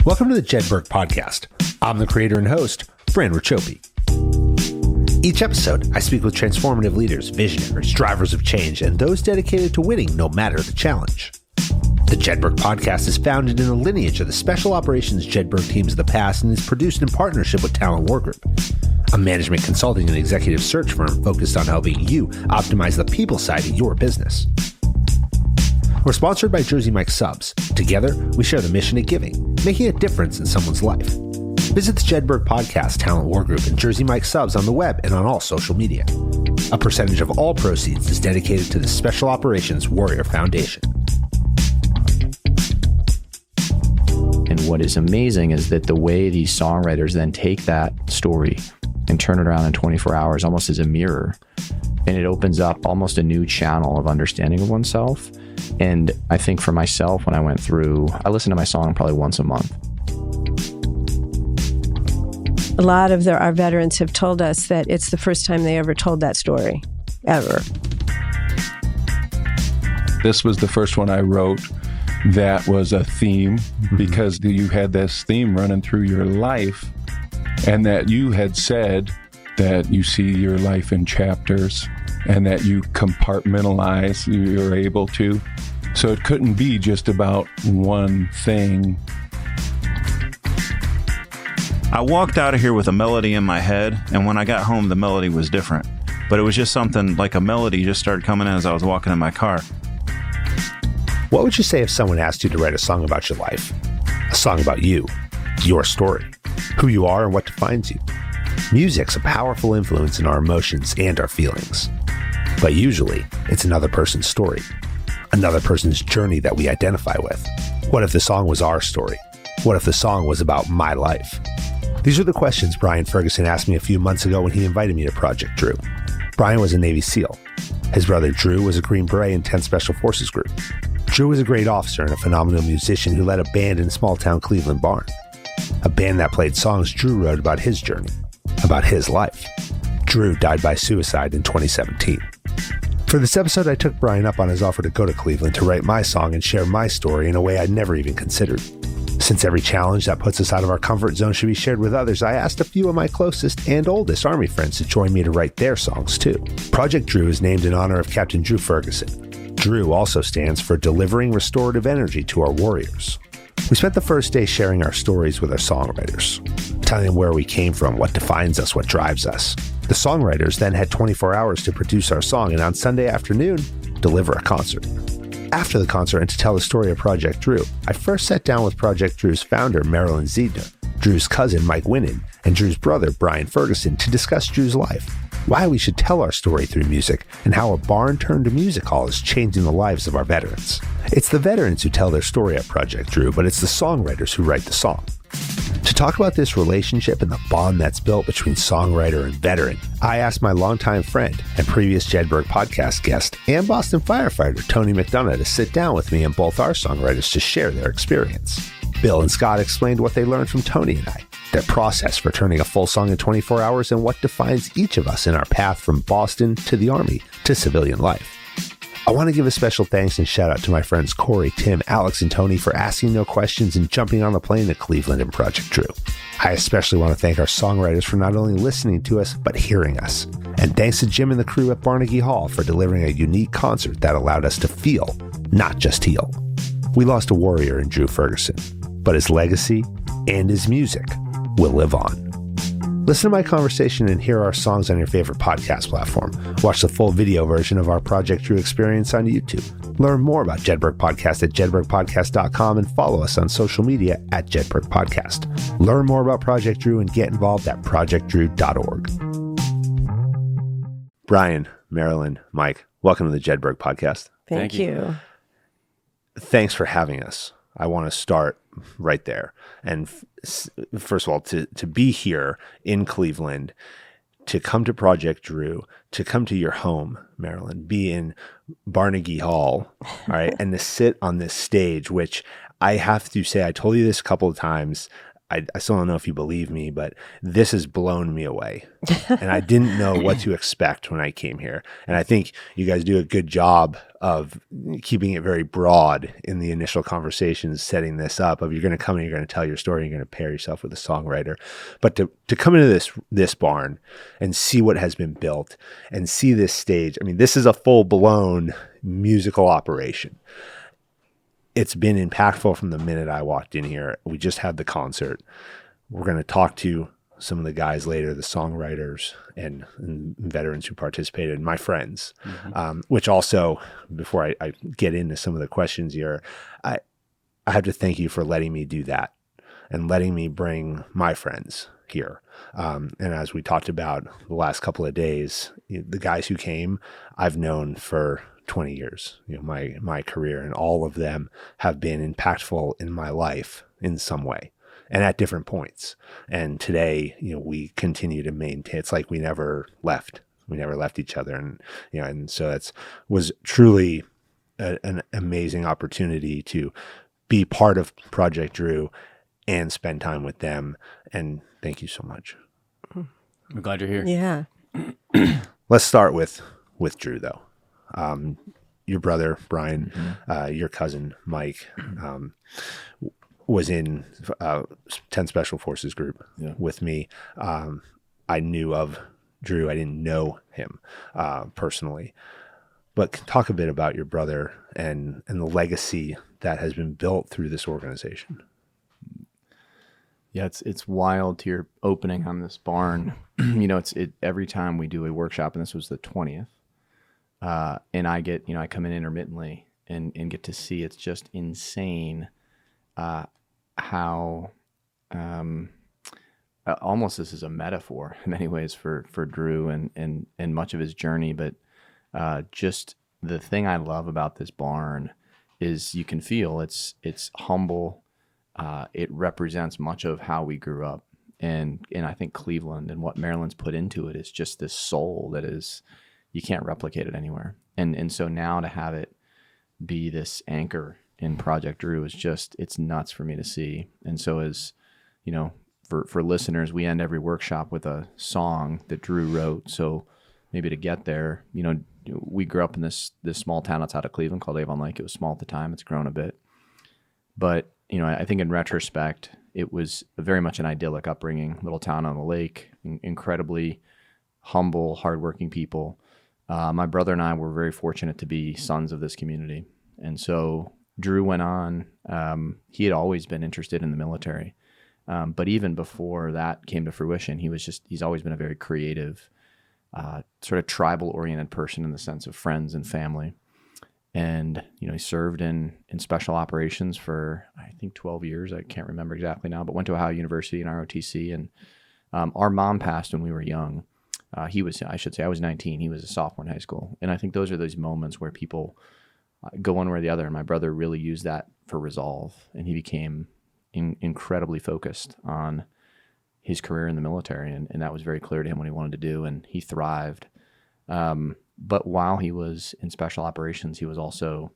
Welcome to the Jedburgh podcast. I'm the creator and host, Fran Racioppi. Each episode, I speak with transformative leaders, visionaries, drivers of change, and those dedicated to winning no matter the challenge. The Jedburgh podcast is founded in the lineage of the special operations Jedburgh teams of the past and is produced in partnership with Talent War Group, a management consulting and executive search firm focused on helping you optimize the people side of your business. We're sponsored by Jersey Mike Subs. Together, we share the mission of giving, making a difference in someone's life. Visit the Jedburgh Podcast, Talent War Group, and Jersey Mike Subs on the web and on all social media. A percentage of all proceeds is dedicated to the Special Operations Warrior Foundation. And what is amazing is that the way these songwriters then take that story and turn it around in 24 hours almost as a mirror, and it opens up almost a new channel of understanding of oneself. And I think for myself, when I went through, I listened to my song probably once a month. A lot of our veterans have told us that it's the first time they ever told that story, ever. This was the first one I wrote that was a theme, because you had this theme running through your life, and that you had said that you see your life in chapters and that you compartmentalize, you're able to. So it couldn't be just about one thing. I walked out of here with a melody in my head, and when I got home, the melody was different. But it was just something like a melody just started coming in as I was walking in my car. What would you say if someone asked you to write a song about your life? A song about you, your story, who you are and what defines you. Music's a powerful influence in our emotions and our feelings. But usually, it's another person's story, another person's journey that we identify with. What if the song was our story? What if the song was about my life? These are the questions Brian Ferguson asked me a few months ago when he invited me to Project D.R.E.W. Brian was a Navy SEAL. His brother Drew was a Green Beret in 10th Special Forces Group. Drew was a great officer and a phenomenal musician who led a band in small-town Cleveland barn. A band that played songs Drew wrote about his journey, about his life. Drew died by suicide in 2017. For this episode, I took Brian up on his offer to go to Cleveland to write my song and share my story in a way I'd never even considered. Since every challenge that puts us out of our comfort zone should be shared with others, I asked a few of my closest and oldest Army friends to join me to write their songs too. Project D.R.E.W is named in honor of Captain Drew Ferguson. D.R.E.W also stands for Delivering Restorative Energy to Our Warriors. We spent the first day sharing our stories with our songwriters, telling them where we came from, what defines us, what drives us. The songwriters then had 24 hours to produce our song, and on Sunday afternoon, deliver a concert. After the concert, and to tell the story of Project D.R.E.W, I first sat down with Project D.R.E.W's founder, Marilyn Zeidner, D.R.E.W's cousin, Mike Winnen, and D.R.E.W's brother, Brian Ferguson, to discuss D.R.E.W's life, why we should tell our story through music, and how a barn-turned-music hall is changing the lives of our veterans. It's the veterans who tell their story at Project D.R.E.W, but it's the songwriters who write the song. To talk about this relationship and the bond that's built between songwriter and veteran, I asked my longtime friend and previous Jedburgh podcast guest and Boston firefighter Tony McDonagh to sit down with me and both our songwriters to share their experience. Bill and Scott explained what they learned from Tony and I, their process for turning a full song in 24 hours, and what defines each of us in our path from Boston to the Army to civilian life. I want to give a special thanks and shout out to my friends Corey, Tim, Alex, and Tony for asking no questions and jumping on the plane to Cleveland and Project D.R.E.W. I especially want to thank our songwriters for not only listening to us, but hearing us. And thanks to Jim and the crew at Barnegie Hall for delivering a unique concert that allowed us to feel, not just heal. We lost a warrior in Drew Ferguson, but his legacy and his music will live on. Listen to my conversation and hear our songs on your favorite podcast platform. Watch the full video version of our Project D.R.E.W experience on YouTube. Learn more about Jedburgh Podcast at jedburghpodcast.com and follow us on social media at Jedburgh Podcast. Learn more about Project D.R.E.W and get involved at projectdrew.org. Brian, Marilyn, Mike, welcome to the Jedburgh Podcast. Thank you. Thanks for having us. I want to start right there. And first of all, to be here in Cleveland, to come to Project D.R.E.W, to come to your home, Marilyn, be in Barnegie Hall, all right, and to sit on this stage, which I have to say, I told you this a couple of times, I still don't know if you believe me, but this has blown me away. And I didn't know what to expect when I came here. And I think you guys do a good job of keeping it very broad in the initial conversations, setting this up of you're going to come and you're going to tell your story, you're going to pair yourself with a songwriter. But to come into this barn and see what has been built and see this stage, I mean, this is a full-blown musical operation. It's been impactful from the minute I walked in here. We just had the concert. We're going to talk to some of the guys later, the songwriters and veterans who participated, my friends, which also, before I get into some of the questions here, I have to thank you for letting me do that and letting me bring my friends here. And as we talked about the last couple of days, the guys who came, I've known for 20 years, my career, and all of them have been impactful in my life in some way and at different points. And today, we continue to maintain, it's like we never left each other. And so was truly an amazing opportunity to be part of Project Drew and spend time with them. And thank you so much. I'm glad you're here. Yeah. Let's start with Drew though. Your brother, Brian, your cousin, Mike, was in 10 Special Forces group with me. I knew of Drew. I didn't know him personally. But talk a bit about your brother and the legacy that has been built through this organization. Yeah, it's wild to your opening on this barn. Every time we do a workshop, and this was the 20th, and I come in intermittently and get to see, it's just insane how almost this is a metaphor in many ways for Drew and much of his journey. But just the thing I love about this barn is you can feel it's humble. It represents much of how we grew up. And I think Cleveland and what Marilyn's put into it is just this soul that is, you can't replicate it anywhere. And so now to have it be this anchor in Project Drew is just, it's nuts for me to see. And so as, for listeners, we end every workshop with a song that Drew wrote. So maybe to get there, we grew up in this small town outside of Cleveland called Avon Lake. It was small at the time. It's grown a bit. But, I think in retrospect, it was very much an idyllic upbringing, little town on the lake, incredibly humble, hardworking people. My brother and I were very fortunate to be sons of this community. And so Drew went on. He had always been interested in the military. But even before that came to fruition, he's always been a very creative, sort of tribal-oriented person in the sense of friends and family. And, he served in special operations for, I think, 12 years. I can't remember exactly now, but went to Ohio University in ROTC. And our mom passed when we were young. I was 19. He was a sophomore in high school. And I think those are those moments where people go one way or the other. And my brother really used that for resolve. And he became incredibly focused on his career in the military. And that was very clear to him what he wanted to do. And he thrived. But while he was in special operations, he was also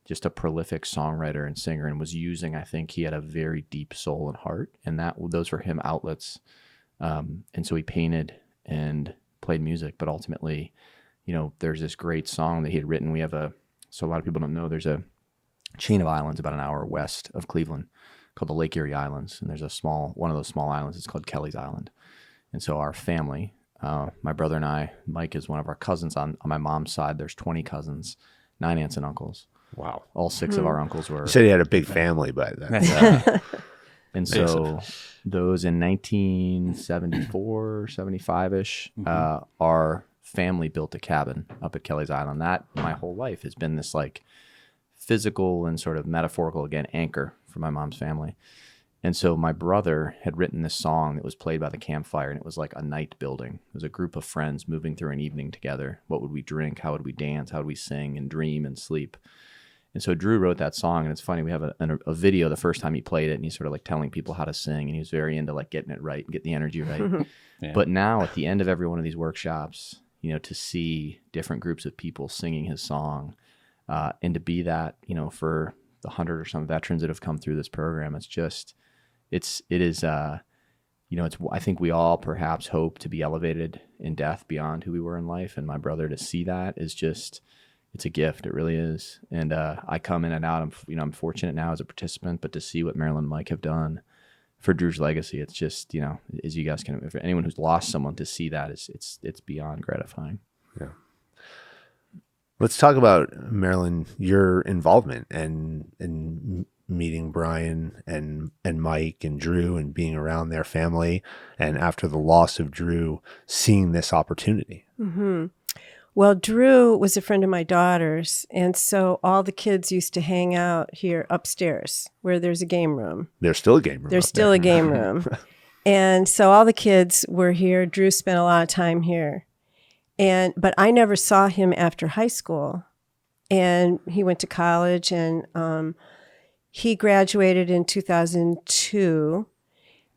just a prolific songwriter and singer and was using, I think he had a very deep soul and heart, and those were him outlets. And so he painted and played music, but ultimately, there's this great song that he had written. So a lot of people don't know, there's a chain of islands about an hour west of Cleveland called the Lake Erie Islands. And there's one of those small islands is called Kelly's Island. And so our family, my brother and I, Mike is one of our cousins on my mom's side. There's 20 cousins, 9 aunts and uncles. Wow. All 6 of our uncles were. You said he had a big family by then. And so those in 1974, 75-ish, our family built a cabin up at Kelly's Island. That my whole life has been this like physical and sort of metaphorical, again, anchor for my mom's family. And so my brother had written this song that was played by the campfire, and it was like a night building. It was a group of friends moving through an evening together. What would we drink? How would we dance? How would we sing and dream and sleep? And so Drew wrote that song, and it's funny, we have a video the first time he played it, and he's sort of like telling people how to sing, and he was very into like getting it right and getting the energy right. Yeah. But now at the end of every one of these workshops, to see different groups of people singing his song, and to be that, for the 100 or some veterans that have come through this program, it's it is, I think we all perhaps hope to be elevated in death beyond who we were in life. And my brother, to see that is just, it's a gift. It really is. And I come in and out. I'm fortunate now as a participant, but to see what Marilyn and Mike have done for Drew's legacy, it's just, as you guys can, for anyone who's lost someone, to see that it's beyond gratifying. Yeah. Let's talk about, Marilyn, your involvement and meeting Brian and Mike and Drew and being around their family, and after the loss of Drew, seeing this opportunity. Mm-hmm. Well, Drew was a friend of my daughter's, and so all the kids used to hang out here upstairs where there's a game room. There's still a game room. There's still a game room. And so all the kids were here. Drew spent a lot of time here. But I never saw him after high school. And he went to college, and he graduated in 2002.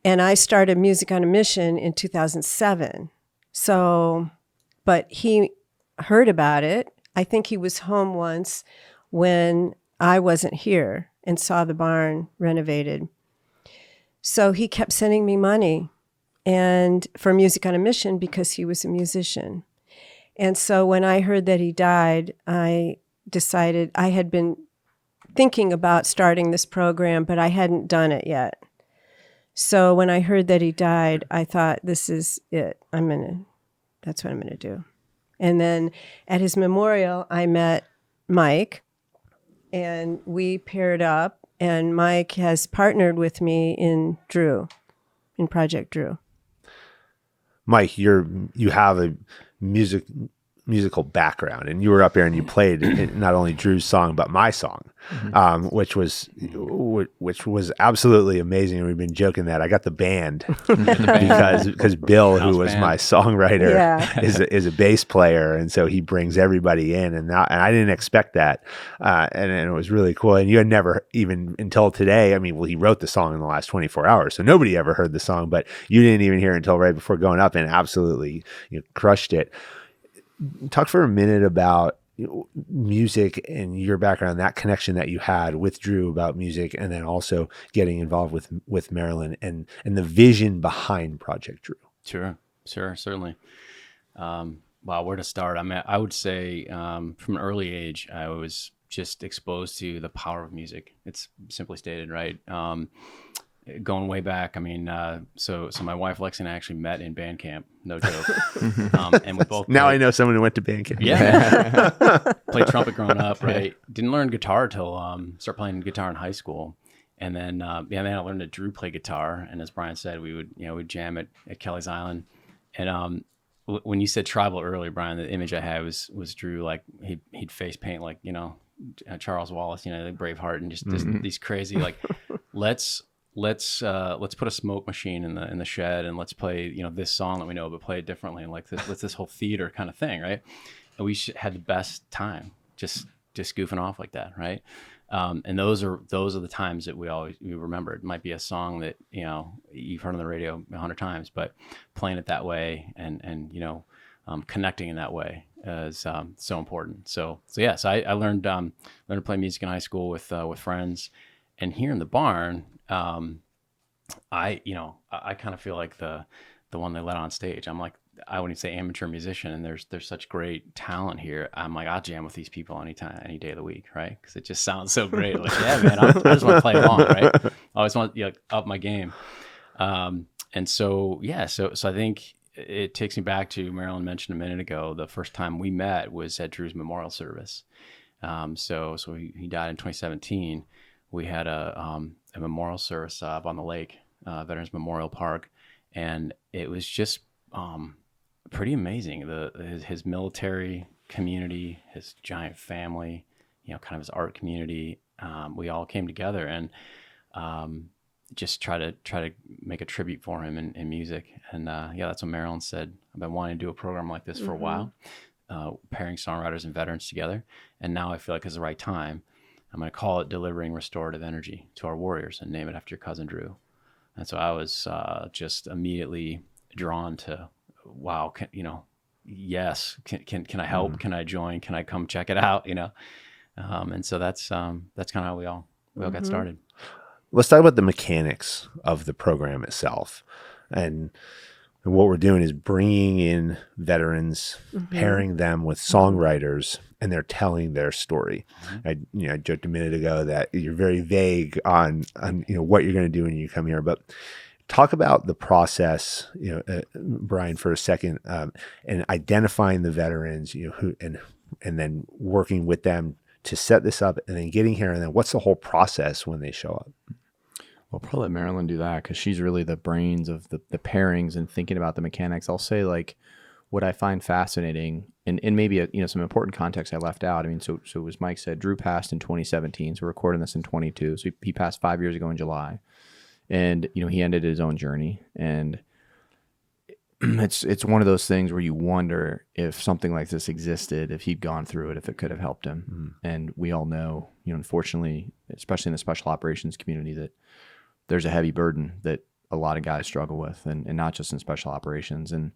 And I started Music on a Mission in 2007. So, but he heard about it. I think he was home once when I wasn't here and saw the barn renovated. So he kept sending me money and for Music on a Mission because he was a musician. And so when I heard that he died, I decided, I had been thinking about starting this program, but I hadn't done it yet. So when I heard that he died, I thought, this is it. That's what I'm going to do. And then at his memorial, I met Mike, and we paired up, and Mike has partnered with me in Project D.R.E.W. Mike, you have a musical background, and you were up there and you played not only Drew's song but my song, which was absolutely amazing. And we've been joking that I got the band because Bill, who was my songwriter, is a bass player, and so he brings everybody in, and I didn't expect that, and it was really cool. And you had never, even until today, he wrote the song in the last 24 hours, so nobody ever heard the song, but you didn't even hear it until right before going up, and absolutely crushed it. Talk for a minute about music and your background, that connection that you had with Drew about music, and then also getting involved with Marilyn and the vision behind Project D.R.E.W. Sure, certainly. Where to start? I would say from an early age, I was just exposed to the power of music. It's simply stated, right? Going way back, so my wife Lexi and I actually met in band camp, no joke. And we both I know someone who went to band camp. Yeah, played trumpet growing up, right? Didn't learn guitar till start playing guitar in high school, and then I learned that Drew played guitar, and as Brian said, we would jam at Kelly's Island, and when you said tribal earlier, Brian, the image I had was Drew, like he'd face paint like Charles Wallace, like Braveheart, and just these crazy like let's put a smoke machine in the shed, and let's play this song that we know, but play it differently, and like this whole theater kind of thing, right? And we had the best time just goofing off like that, right? And those are the times that we remember. It might be a song that you've heard on the radio 100 times, but playing it that way and connecting in that way is so important. So I learned to play music in high school with friends, and here in the barn. I kind of feel like the one they let on stage. I'm like, I wouldn't say amateur musician, and there's such great talent here. I'm like, I'll jam with these people anytime, any day of the week, right? Because it just sounds so great. Like, yeah, man, I just want to play along, right? I always want to up my game. And so I think it takes me back to Marilyn mentioned a minute ago. The first time we met was at Drew's memorial service. So he died in 2017. We had a memorial service up on the lake, Veterans Memorial Park, and it was just pretty amazing. His military community, his giant family, kind of his art community. We all came together and just try to make a tribute for him in music. And that's what Marilyn said. I've been wanting to do a program like this for a while, pairing songwriters and veterans together, and now I feel like it's the right time. I'm going to call it Delivering Restorative Energy to Our Warriors and name it after your cousin Drew. And so I was just immediately drawn to, wow, yes, can I help? Can I join? Can I come check it out? And so that's kind of how we all got started. let's talk about the mechanics of the program itself. And what we're doing is bringing in veterans, pairing them with songwriters, and they're telling their story. I joked a minute ago that you're very vague on what you're going to do when you come here, but talk about the process, Brian, for a second, and identifying the veterans, who and then working with them to set this up, and then getting here, and then what's the whole process when they show up? Well, probably let Marilyn do that because she's really the brains of the pairings and thinking about the mechanics. I'll say like what I find fascinating, and maybe some important context I left out. I mean, so as Mike said, Drew passed in 2017, so we're recording this in 22. So he passed 5 years ago in July, and he ended his own journey. And it's one of those things where you wonder if something like this existed, if he'd gone through it, if it could have helped him. And we all know, unfortunately, especially in the special operations community, that there's a heavy burden that a lot of guys struggle with, and not just in special operations. And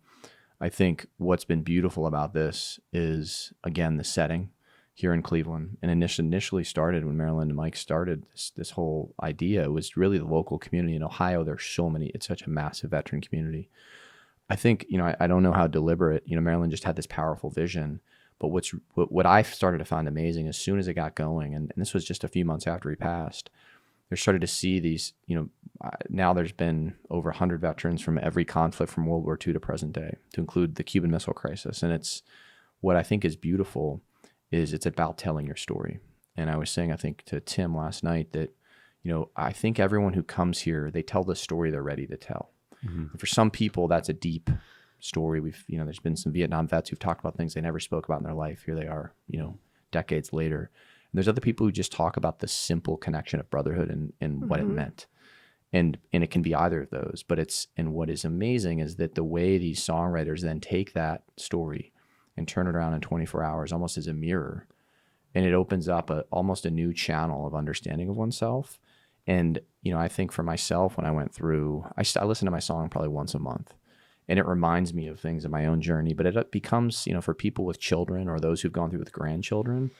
I think what's been beautiful about this is, again, the setting here in Cleveland. And initially started when Marilyn and Mike started this whole idea. It was really the local community in Ohio. There's so many, it's such a massive veteran community. I think, I don't know how deliberate, Marilyn just had this powerful vision, but what I started to find amazing as soon as it got going, and this was just a few months after he passed, they started to see these, now there's been over 100 veterans from every conflict from World War II to present day, to include the Cuban Missile Crisis. And it's, what I think is beautiful is it's about telling your story. And I was saying, I think to Tim last night that, I think everyone who comes here, they tell the story they're ready to tell. For some people, that's a deep story. There's been some Vietnam vets who've talked about things they never spoke about in their life. Here they are, decades later. And there's other people who just talk about the simple connection of brotherhood and what it meant. And it can be either of those, and what is amazing is that the way these songwriters then take that story and turn it around in 24 hours, almost as a mirror. And it opens up almost a new channel of understanding of oneself. And, I think for myself, when I went through, I listen to my song probably once a month, and it reminds me of things in my own journey, but it becomes, for people with children or those who've gone through with grandchildren,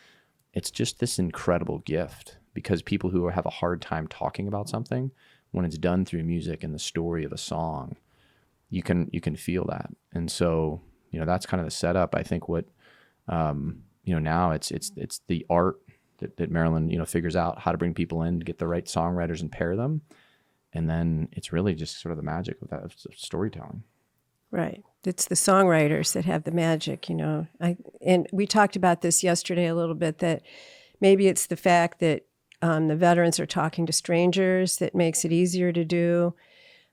it's just this incredible gift, because people who have a hard time talking about something, when it's done through music and the story of a song, you can feel that. And so, that's kind of the setup. I think what, now it's the art that Marilyn, figures out how to bring people in to get the right songwriters and pair them. And then it's really just sort of the magic of that storytelling. Right. It's the songwriters that have the magic, and we talked about this yesterday a little bit, that maybe it's the fact that the veterans are talking to strangers that makes it easier to do.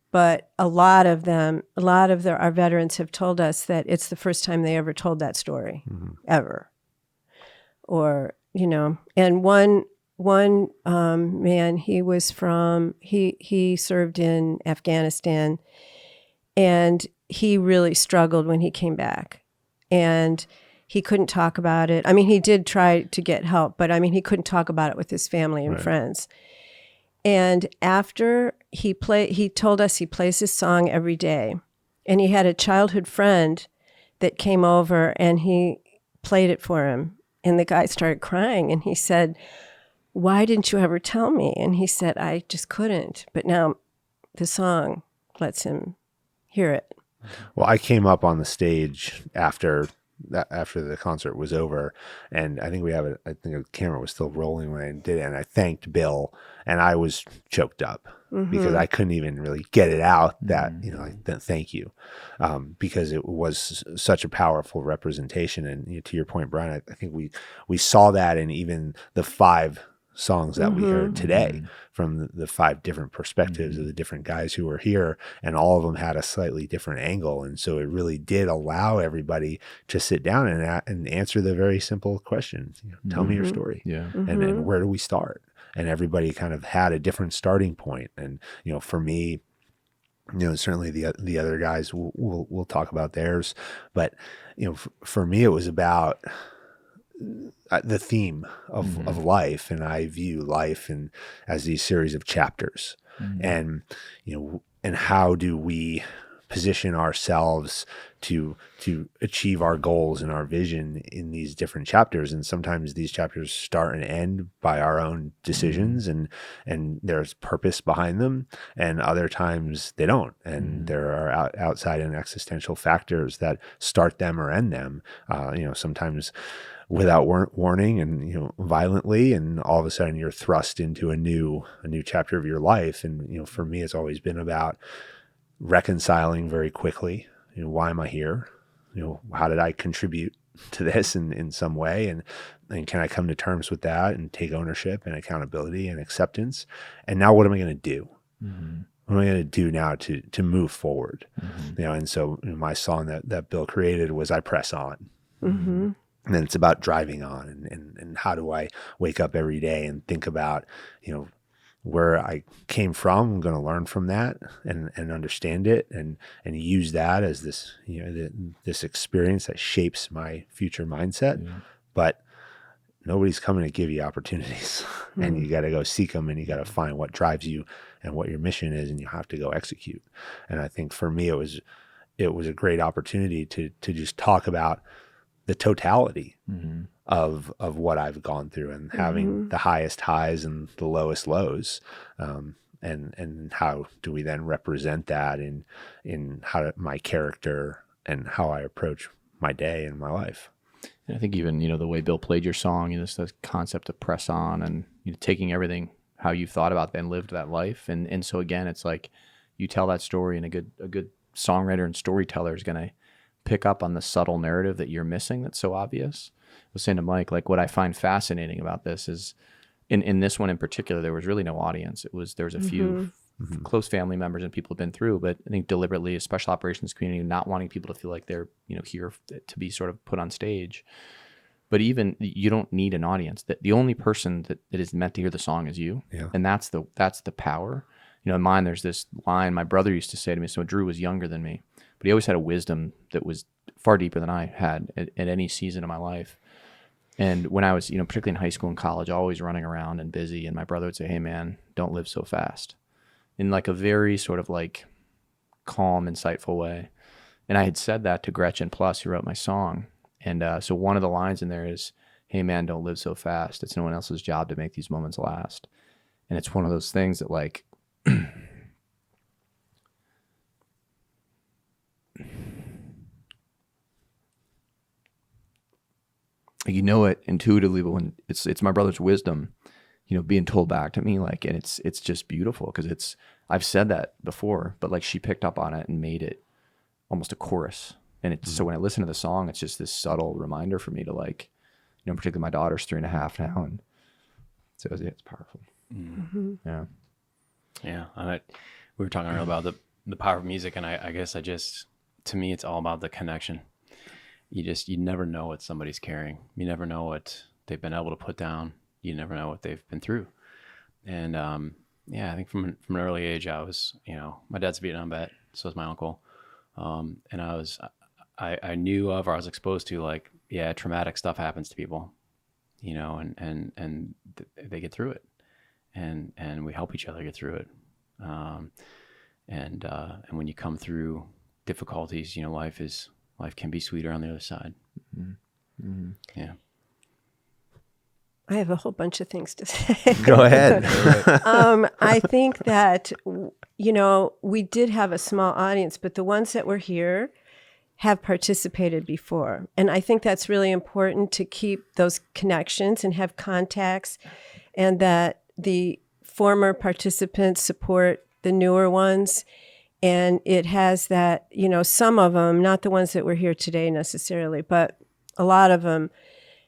But a lot of our veterans have told us that it's the first time they ever told that story, ever. Or, and one man, he served in Afghanistan, and he really struggled when he came back, and he couldn't talk about it. I mean, he did try to get help, but he couldn't talk about it with his family and friends. And after he told us he plays his song every day, and he had a childhood friend that came over and he played it for him. And the guy started crying, and he said, "Why didn't you ever tell me?" And he said, "I just couldn't. But now the song lets him hear it." Well, I came up on the stage after the concert was over, and I think I think the camera was still rolling when I did it, and I thanked Bill, and I was choked up because I couldn't even really get it out that, thank you, because it was such a powerful representation. And to your point, Brian, I think we saw that in even the 5 songs that we heard today from the 5 different perspectives of the different guys who were here, and all of them had a slightly different angle. And so it really did allow everybody to sit down and answer the very simple question, tell me your story. And where do we start? And everybody kind of had a different starting point. And, for me, certainly the other guys we'll talk about theirs, but, for me, it was about the theme of life, and I view life as these series of chapters, and and how do we position ourselves to achieve our goals and our vision in these different chapters. And sometimes these chapters start and end by our own decisions, and there's purpose behind them, and other times they don't. And there are outside and existential factors that start them or end them, sometimes without warning and, violently, and all of a sudden you're thrust into a new chapter of your life. And, for me, it's always been about reconciling very quickly, why am I here? How did I contribute to this in some way? And can I come to terms with that and take ownership and accountability and acceptance? And now what am I going to do? What am I going to do now to move forward? And so my song that Bill created was I Press On. And then it's about driving on and how do I wake up every day and think about, where I came from. I'm going to learn from that and understand it and use that as this, this experience that shapes my future mindset. But nobody's coming to give you opportunities and you got to go seek them, and you got to find what drives you and what your mission is, and you have to go execute. And I think for me, it was a great opportunity to just talk about the totality of what I've gone through, and having the highest highs and the lowest lows, and how do we then represent that in how my character and how I approach my day and my life. And I think even the way Bill played your song, the concept of press on, and taking everything how you thought about and lived that life, and so again, it's like you tell that story, and a good songwriter and storyteller is going to pick up on the subtle narrative that you're missing that's so obvious. I was saying to Mike, like, what I find fascinating about this is in this one in particular, there was really no audience. There was a few close family members and people have been through, but I think deliberately a special operations community not wanting people to feel like they're here to be sort of put on stage. But even you don't need an audience. That the only person that is meant to hear the song is you, and that's the power. In mine, there's this line my brother used to say to me. So Drew was younger than me, but he always had a wisdom that was far deeper than I had at any season of my life. And when I was, particularly in high school and college, always running around and busy, and my brother would say, "Hey man, don't live so fast," in like a very sort of like calm, insightful way. And I had said that to Gretchen Plus, who wrote my song. And so one of the lines in there is, "Hey man, don't live so fast. It's no one else's job to make these moments last." And it's one of those things that like, it intuitively, but when it's my brother's wisdom, being told back to me, like, and it's just beautiful because I've said that before, but like she picked up on it and made it almost a chorus. And it's so when I listen to the song, it's just this subtle reminder for me to like, particularly my daughter's 3.5 now, and so it's powerful. Yeah. We were talking earlier about the power of music, and I guess to me, it's all about the connection. You never know what somebody's carrying. You never know what they've been able to put down. You never know what they've been through. And I think from an early age, I was, my dad's a Vietnam vet, so is my uncle. And I knew of, or I was exposed to, like, traumatic stuff happens to people, and they get through it, and we help each other get through it. And when you come through difficulties, life can be sweeter on the other side. Yeah. I have a whole bunch of things to say. Go ahead. I think that, we did have a small audience, but the ones that were here have participated before. And I think that's really important to keep those connections and have contacts, and that the former participants support the newer ones. And it has that, some of them, not the ones that were here today necessarily, but a lot of them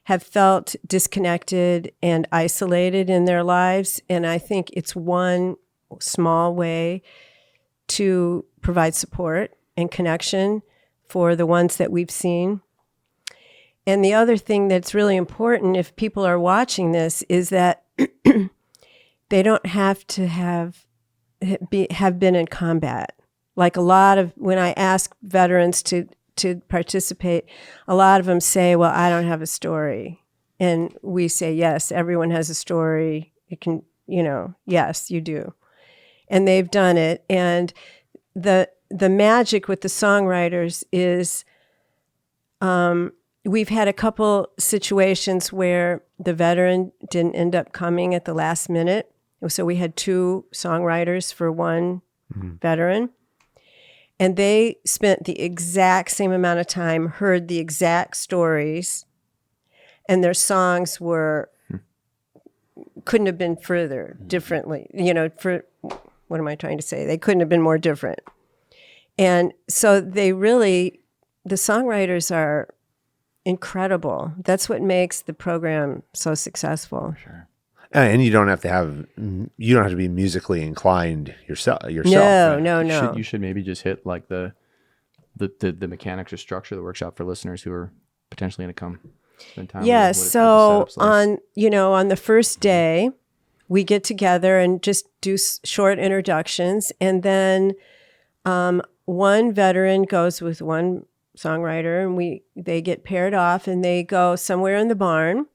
have felt disconnected and isolated in their lives. And I think it's one small way to provide support and connection for the ones that we've seen. And the other thing that's really important, if people are watching this, is that they don't have to have been in combat. Like a lot of, when I ask veterans to participate, a lot of them say, well, I don't have a story. And we say, yes, everyone has a story. It can, yes, you do. And they've done it. And the the magic with the songwriters is we've had a couple situations where the veteran didn't end up coming at the last minute. So we had 2 songwriters for one veteran. And they spent the exact same amount of time, heard the exact stories, and their songs couldn't have been further differently. What am I trying to say? They couldn't have been more different. And so the songwriters are incredible. That's what makes the program so successful. Sure. And you don't have to be musically inclined yourself. No. You should maybe just hit like the mechanics or structure of the workshop for listeners who are potentially going to come spend time. Yeah. So on the first day, we get together and just do short introductions, and then one veteran goes with one songwriter, and they get paired off, and they go somewhere in the barn.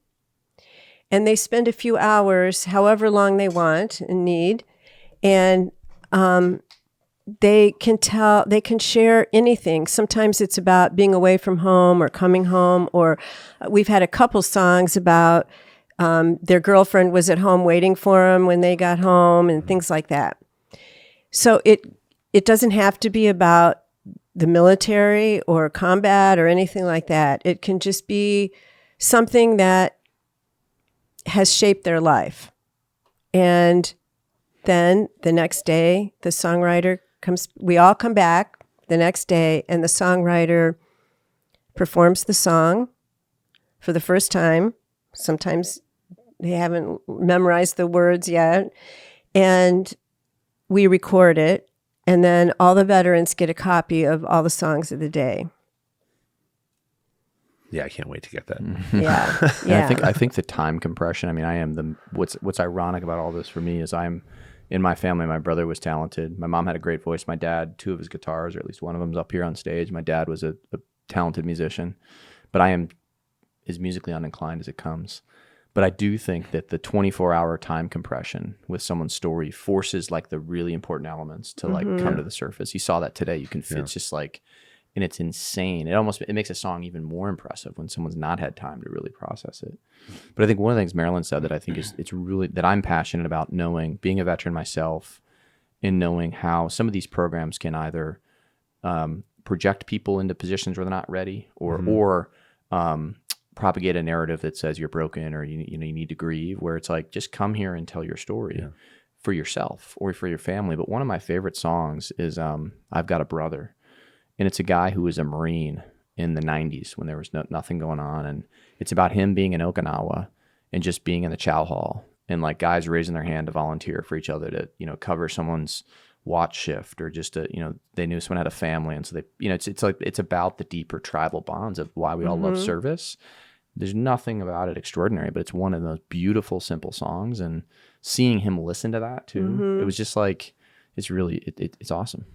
And they spend a few hours, however long they want and need, and they can share anything. Sometimes it's about being away from home or coming home, or we've had a couple songs about their girlfriend was at home waiting for them when they got home and things like that. So it doesn't have to be about the military or combat or anything like that. It can just be something that has shaped their life. And then the next day, the songwriter comes, we all come back the next day, and the songwriter performs the song for the first time. Sometimes they haven't memorized the words yet. And we record it. And then all the veterans get a copy of all the songs of the day. Yeah, I can't wait to get that. Yeah. I think the time compression. I mean, what's ironic about all this for me is I'm in my family. My brother was talented. My mom had a great voice. My dad, 2 of his guitars, or at least one of them's up here on stage. My dad was a talented musician, but I am as musically uninclined as it comes. But I do think that the 24-hour time compression with someone's story forces like the really important elements to like come to the surface. You saw that today. You can feel it's just like, and it's insane. It makes a song even more impressive when someone's not had time to really process it. But I think one of the things Marilyn said that I think it's really that I'm passionate about, knowing, being a veteran myself, and knowing how some of these programs can either project people into positions where they're not ready, or propagate a narrative that says you're broken or you need to grieve, where it's like, just come here and tell your story for yourself or for your family. But one of my favorite songs is I've Got a Brother. And it's a guy who was a Marine in the 90s when there was nothing going on. And it's about him being in Okinawa and just being in the chow hall and like guys raising their hand to volunteer for each other to, cover someone's watch shift, or just to, they knew someone had a family. And so they, it's about the deeper tribal bonds of why we all love service. There's nothing about it extraordinary, but it's one of those beautiful, simple songs. And seeing him listen to that too, it was just like, it's really, it's awesome.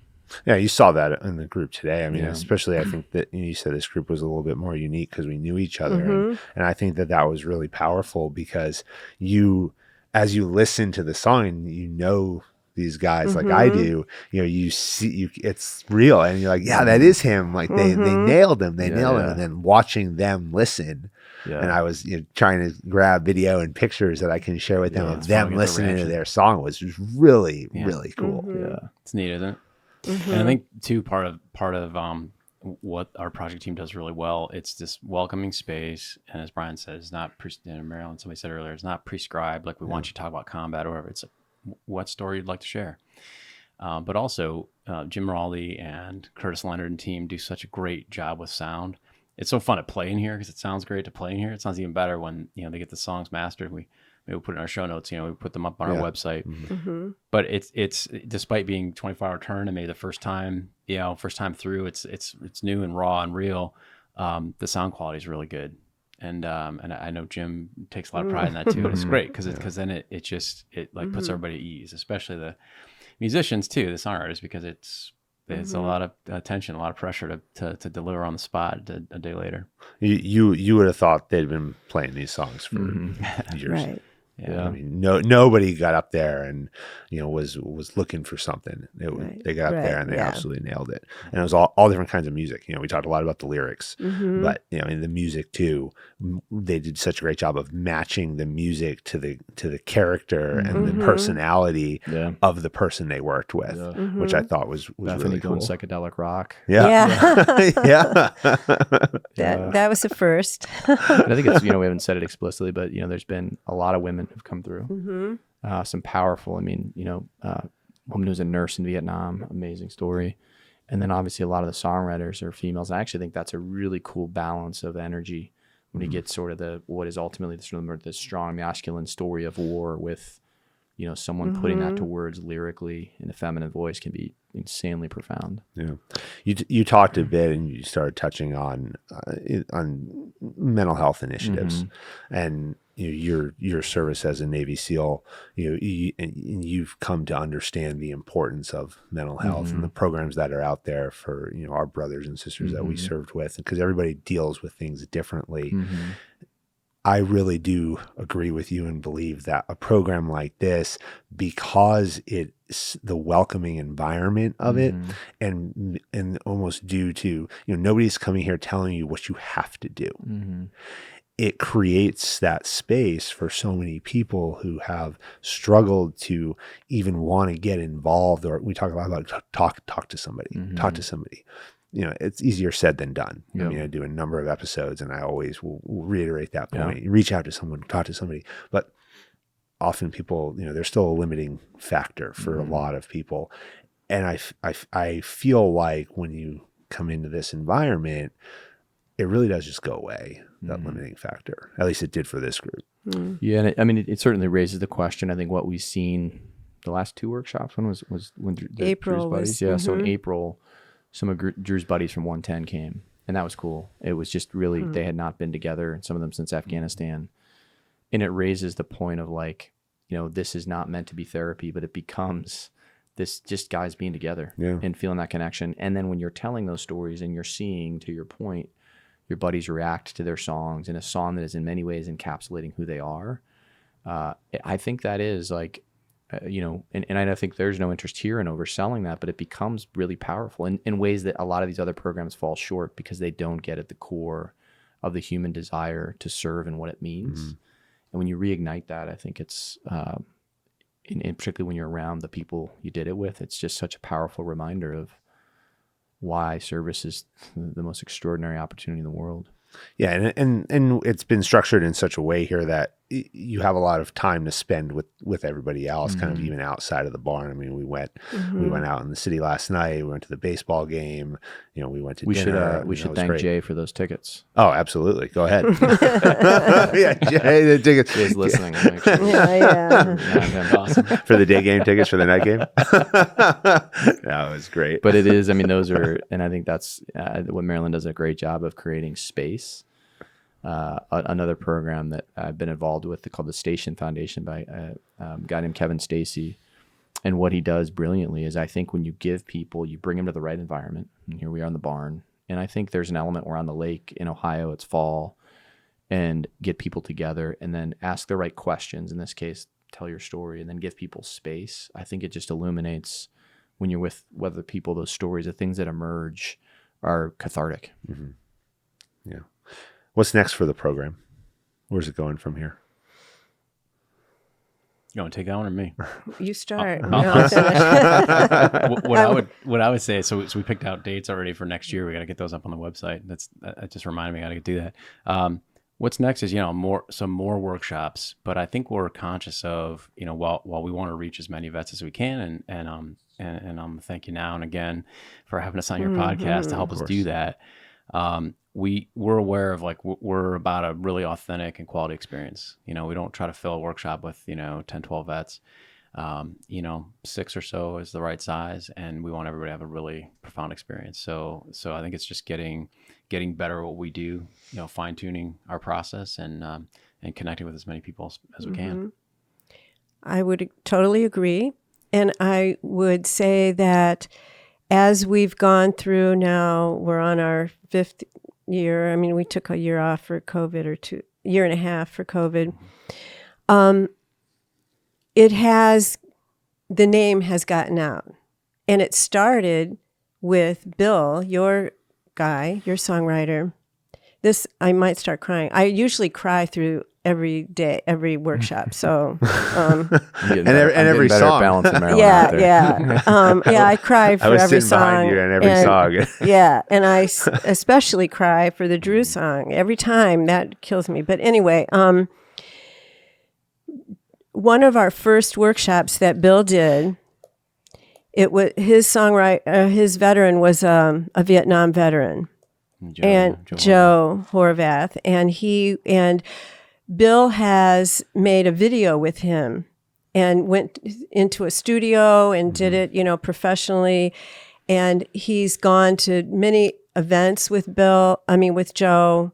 Yeah, you saw that in the group today. I mean, especially I think that you said this group was a little bit more unique because we knew each other. And I think that was really powerful because as you listen to the song and these guys like I do, you see, it's real. And you're like, yeah, that is him. Like they nailed him. They nailed him. And then watching them listen. Yeah. And I was trying to grab video and pictures that I can share with them of them listening to their song was just really, really cool. Yeah, it's neat, isn't it? And I think too, part of what our project team does really well, it's this welcoming space. And as Brian said, it's not, Marilyn, somebody said earlier, it's not prescribed. Like we want you to talk about combat or whatever. It's what story you'd like to share. But also Jim Raleigh and Curtis Leonard and team do such a great job with sound. It's so fun to play in here because it sounds great to play in here. It sounds even better when, they get the songs mastered. Maybe we'll put it in our show notes, we put them up on our website. But it's despite being 24-hour turn and maybe the first time through, it's new and raw and real. The sound quality is really good. And I know Jim takes a lot of pride in that too. And it's great because then it puts everybody at ease, especially the musicians too, the songwriters, because it's a lot of attention, a lot of pressure to deliver on the spot a day later. You would have thought they'd been playing these songs for years. Right. Yeah. I mean, nobody got up there and, was looking for something. They got up there and they absolutely nailed it. And it was all different kinds of music. We talked a lot about the lyrics, but in the music too, they did such a great job of matching the music to the character and the personality of the person they worked with, which I thought was Bethany really going cool. psychedelic rock. Yeah. Yeah. That was the first. But I think it's, we haven't said it explicitly, but, there's been a lot of women who've come through. Some powerful, woman who was a nurse in Vietnam, amazing story. And then obviously a lot of the songwriters are females. I actually think that's a really cool balance of energy when you get sort of what is ultimately the strong masculine story of war with, someone putting that to words lyrically in a feminine voice can be insanely profound. Yeah. You talked a bit and you started touching on mental health initiatives and your service as a Navy SEAL, you've come to understand the importance of mental health and the programs that are out there for, our brothers and sisters that we served with, because everybody deals with things differently. I really do agree with you and believe that a program like this, because it's the welcoming environment of it and almost due to, nobody's coming here telling you what you have to do. It creates that space for so many people who have struggled to even want to get involved, or we talk a lot about talk to somebody, talk to somebody. It's easier said than done. I mean, I do a number of episodes and I always will reiterate that point. Reach out to someone, talk to somebody. But often people, there's still a limiting factor for a lot of people. And I feel like when you come into this environment, it really does just go away, that limiting factor. At least it did for this group. Yeah, and it certainly raises the question. I think what we've seen the last two workshops, when April Drew's buddies? So in April, some of Drew's buddies from 110 came, and that was cool. It was just really, they had not been together, some of them since Afghanistan. And it raises the point of this is not meant to be therapy, but it becomes this just guys being together and feeling that connection. And then when you're telling those stories and you're seeing, to your point, your buddies react to their songs in a song that is in many ways encapsulating who they are, I think that is and I think there's no interest here in overselling that, but it becomes really powerful in ways that a lot of these other programs fall short because they don't get at the core of the human desire to serve and what it means. And when you reignite that, I think it's, and particularly when you're around the people you did it with, it's just such a powerful reminder of why service is the most extraordinary opportunity in the world. Yeah, and it's been structured in such a way here that you have a lot of time to spend with everybody else, kind of even outside of the barn. I mean, we went out in the city last night. We went to the baseball game. We went to dinner. We should thank great. Jay for those tickets. Oh, absolutely. Go ahead. Yeah, Jay, the tickets. Jay's listening. Make sure. Awesome. For the day game tickets for the night game. That was great. But it is. I mean, those are, and I think that's what Marilyn does a great job of creating space. Another program that I've been involved with called the Station Foundation by a guy named Kevin Stacy. And what he does brilliantly is I think when you give people, you bring them to the right environment. And here we are in the barn. And I think there's an element where on the lake in Ohio, it's fall, and get people together and then ask the right questions. In this case, tell your story and then give people space. I think it just illuminates when you're with other people, those stories, the things that emerge are cathartic. Yeah. What's next for the program? Where's it going from here? You want to take that one or me? You start. what I would say. So we picked out dates already for next year. We got to get those up on the website. That just reminded me I got to do that. What's next is some more workshops. But I think we're conscious of while we want to reach as many vets as we can, and thank you now and again for having us on your podcast to help us do that. We're aware of we're about a really authentic and quality experience. We don't try to fill a workshop with 10, 12 vets. 6 or so is the right size, and we want everybody to have a really profound experience. So I think it's just getting better at what we do, fine tuning our process and connecting with as many people as we can. I would totally agree. And I would say that as we've gone through now, we're on our 5th year. I mean, we took a year off for COVID, or year and a half for COVID. the name has gotten out. And it started with Bill, your guy, your songwriter. This, I might start crying. I usually cry through every day, every workshop. So, and every song. I cry for every song. I was sitting behind you in every song. Yeah, and I especially cry for the Drew song every time. That kills me. But anyway, one of our first workshops that Bill did, it was his songwriter. His veteran was a Vietnam veteran, Joe Horvath, and Bill has made a video with him and went into a studio and did it, professionally. And he's gone to many events with with Joe,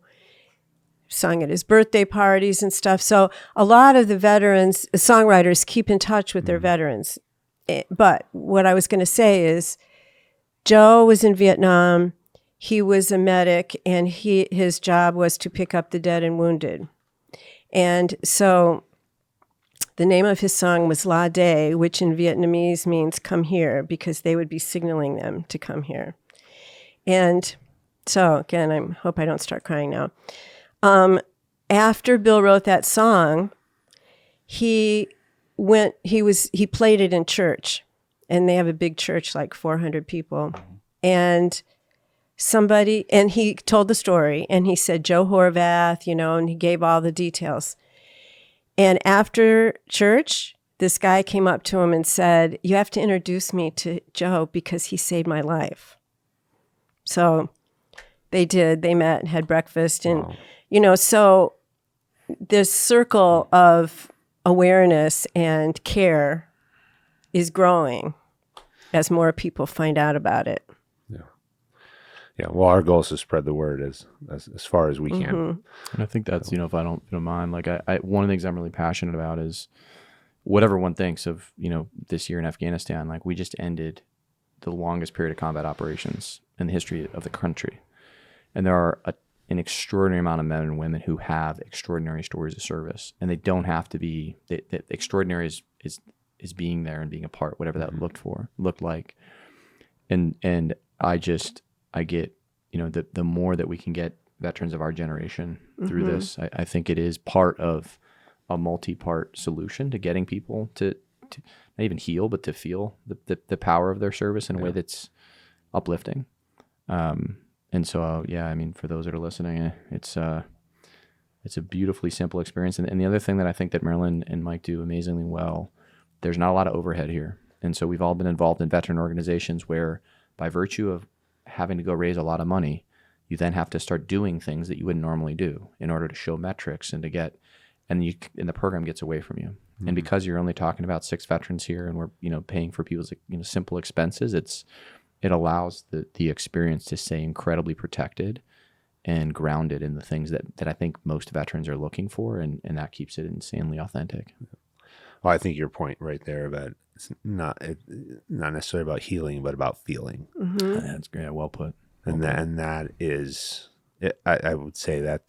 sung at his birthday parties and stuff. So a lot of the veterans, songwriters, keep in touch with their veterans. But what I was going to say is Joe was in Vietnam. He was a medic, and his job was to pick up the dead and wounded. And so the name of his song was La Day, which in Vietnamese means come here, because they would be signaling them to come here. And so, again, I hope I don't start crying now. After Bill wrote that song, he played it in church, and they have a big church, like 400 people. And he told the story, and he said Joe Horvath, and he gave all the details. And after church, this guy came up to him and said, "You have to introduce me to Joe because he saved my life." So they did. They met and had breakfast. And, so this circle of awareness and care is growing as more people find out about it. Yeah, well, our goal is to spread the word as far as we can. And I think that's, if I don't mind, like I one of the things I'm really passionate about is whatever one thinks of, this year in Afghanistan, like we just ended the longest period of combat operations in the history of the country. And there are an extraordinary amount of men and women who have extraordinary stories of service, and they don't have to be, the extraordinary is being there and being a part, whatever that looked like. And I get, the more that we can get veterans of our generation through this, I think it is part of a multi-part solution to getting people to not even heal, but to feel the power of their service in a way that's uplifting. And so, for those that are listening, it's a beautifully simple experience. And the other thing that I think that Marilyn and Mike do amazingly well, there's not a lot of overhead here. And so we've all been involved in veteran organizations where, by virtue of having to go raise a lot of money, you then have to start doing things that you wouldn't normally do in order to show metrics and and the program gets away from you. And because you're only talking about 6 veterans here, and we're, paying for people's, simple expenses, it allows the experience to stay incredibly protected and grounded in the things that I think most veterans are looking for. And that keeps it insanely authentic. Well, I think your point right there about it's not necessarily about healing, but about feeling. That's great. Well put. And that is, I would say that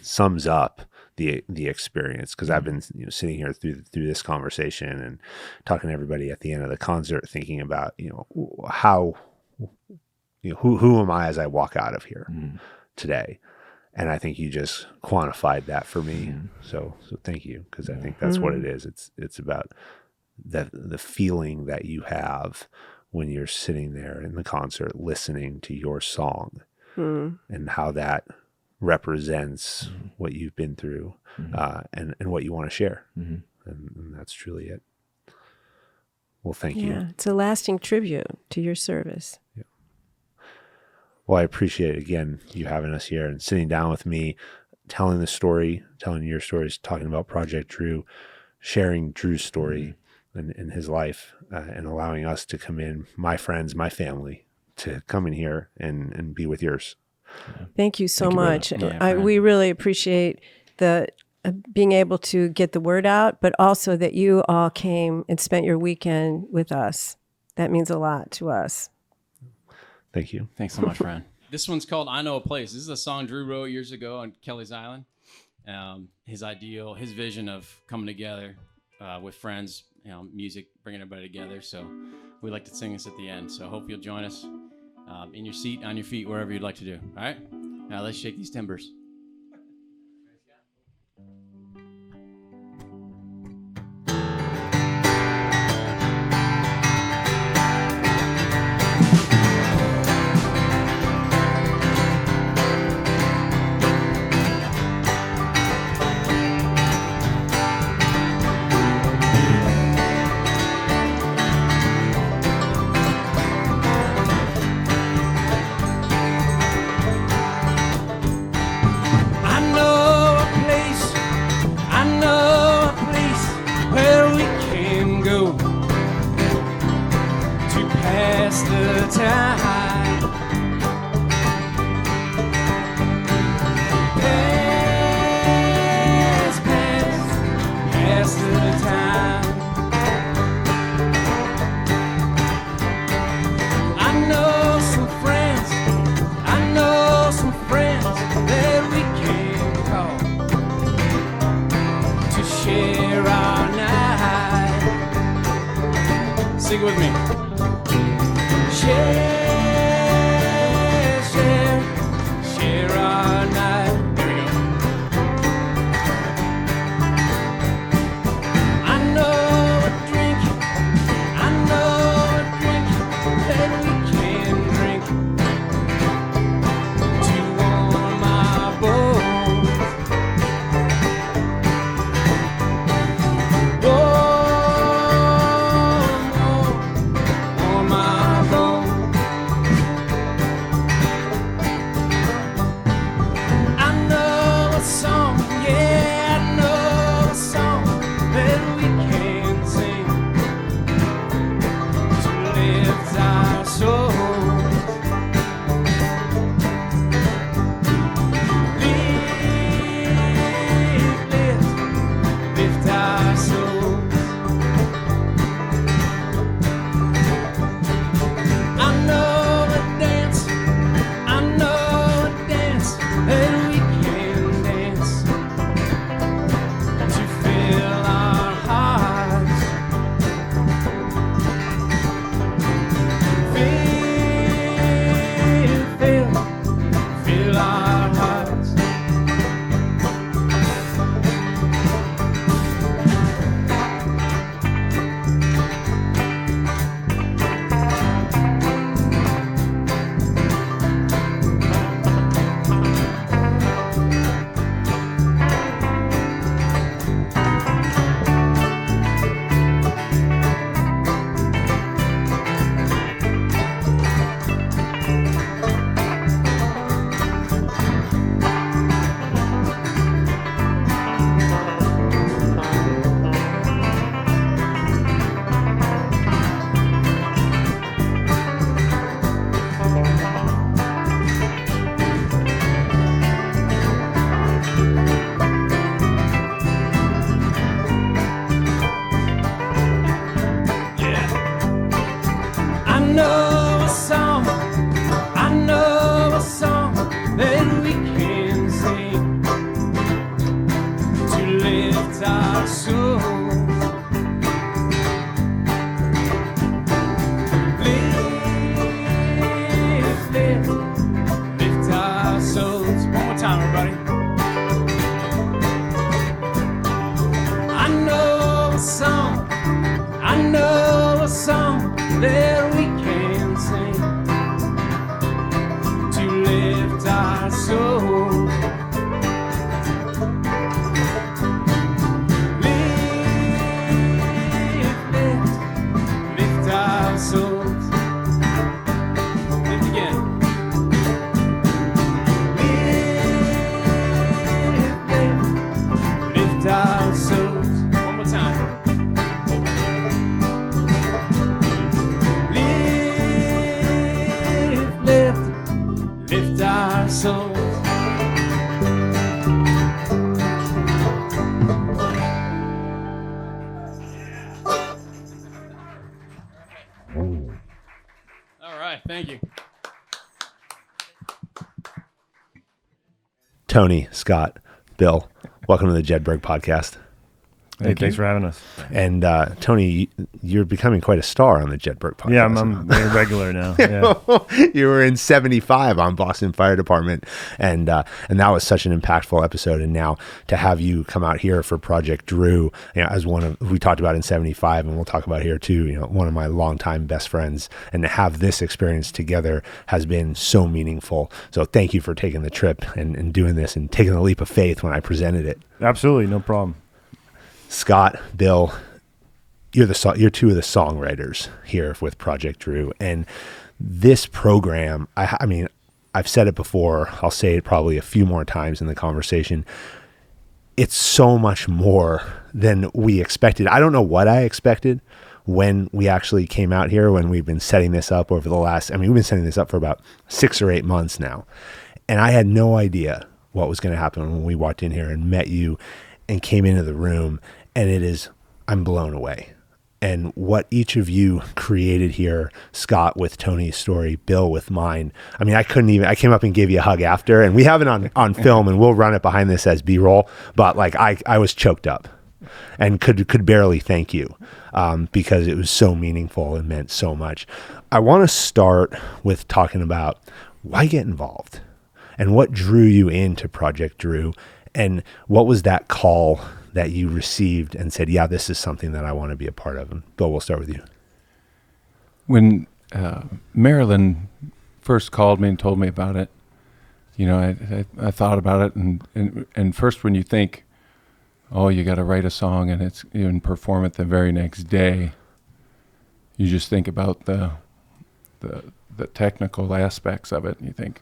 sums up the experience, because I've been sitting here through this conversation and talking to everybody at the end of the concert, thinking about how who am I as I walk out of here today. And I think you just quantified that for me. So thank you, because I think that's what it is. It's about the feeling that you have when you're sitting there in the concert listening to your song, and how that represents what you've been through, and what you want to share. And that's truly it. Well, thank you. It's a lasting tribute to your service. Yeah. Well, I appreciate, again, you having us here and sitting down with me, telling your stories, talking about Project Drew, sharing Drew's story in his life, and allowing us to come in, my friends, my family, to come in here and be with yours. Thank you so much. We really appreciate the being able to get the word out, but also that you all came and spent your weekend with us. That means a lot to us. Thank you. Thanks so much, Fran. This one's called I Know a Place. This is a song Drew wrote years ago on Kelly's Island. His ideal, his vision of coming together with friends, music, bringing everybody together. So we like to sing this at the end. So hope you'll join us in your seat, on your feet, wherever you'd like to do. All right? Now let's shake these timbers. Sing with me. Share our night. Here we go. I know a drink that we can drink to warm our bones. Tony, Scott, Bill, welcome to the Jedburgh podcast. Hey, thanks for having us. And Tony, you're becoming quite a star on the Jedburgh podcast. Yeah, I'm a regular now. Yeah. You were in 75 on Boston Fire Department, and that was such an impactful episode. And now to have you come out here for Project D.R.E.W, as one of, we talked about in 75, and we'll talk about here too, one of my longtime best friends, and to have this experience together has been so meaningful. So thank you for taking the trip and doing this and taking the leap of faith when I presented it. Absolutely, no problem. Scott, Bill, you're two of the songwriters here with Project D.R.E.W, and this program, I mean, I've said it before, I'll say it probably a few more times in the conversation. It's so much more than we expected. I don't know what I expected when we actually came out here, when we've been setting this up over the last, we've been setting this up for about 6 or 8 months now. And I had no idea what was going to happen when we walked in here and met you and came into the room. And I'm blown away. And what each of you created here, Scott with Tony's story, Bill with mine. I came up and gave you a hug after, and we have it on film, and we'll run it behind this as B-roll. But I was choked up and could barely thank you because it was so meaningful and meant so much. I want to start with talking about why get involved and what drew you into Project D.R.E.W, and what was that call that you received and said, yeah, this is something that I want to be a part of. And Bill, we'll start with you. When Marilyn first called me and told me about it, I thought about it, and first when you think, oh, you got to write a song and perform it the very next day, you just think about the technical aspects of it, and you think,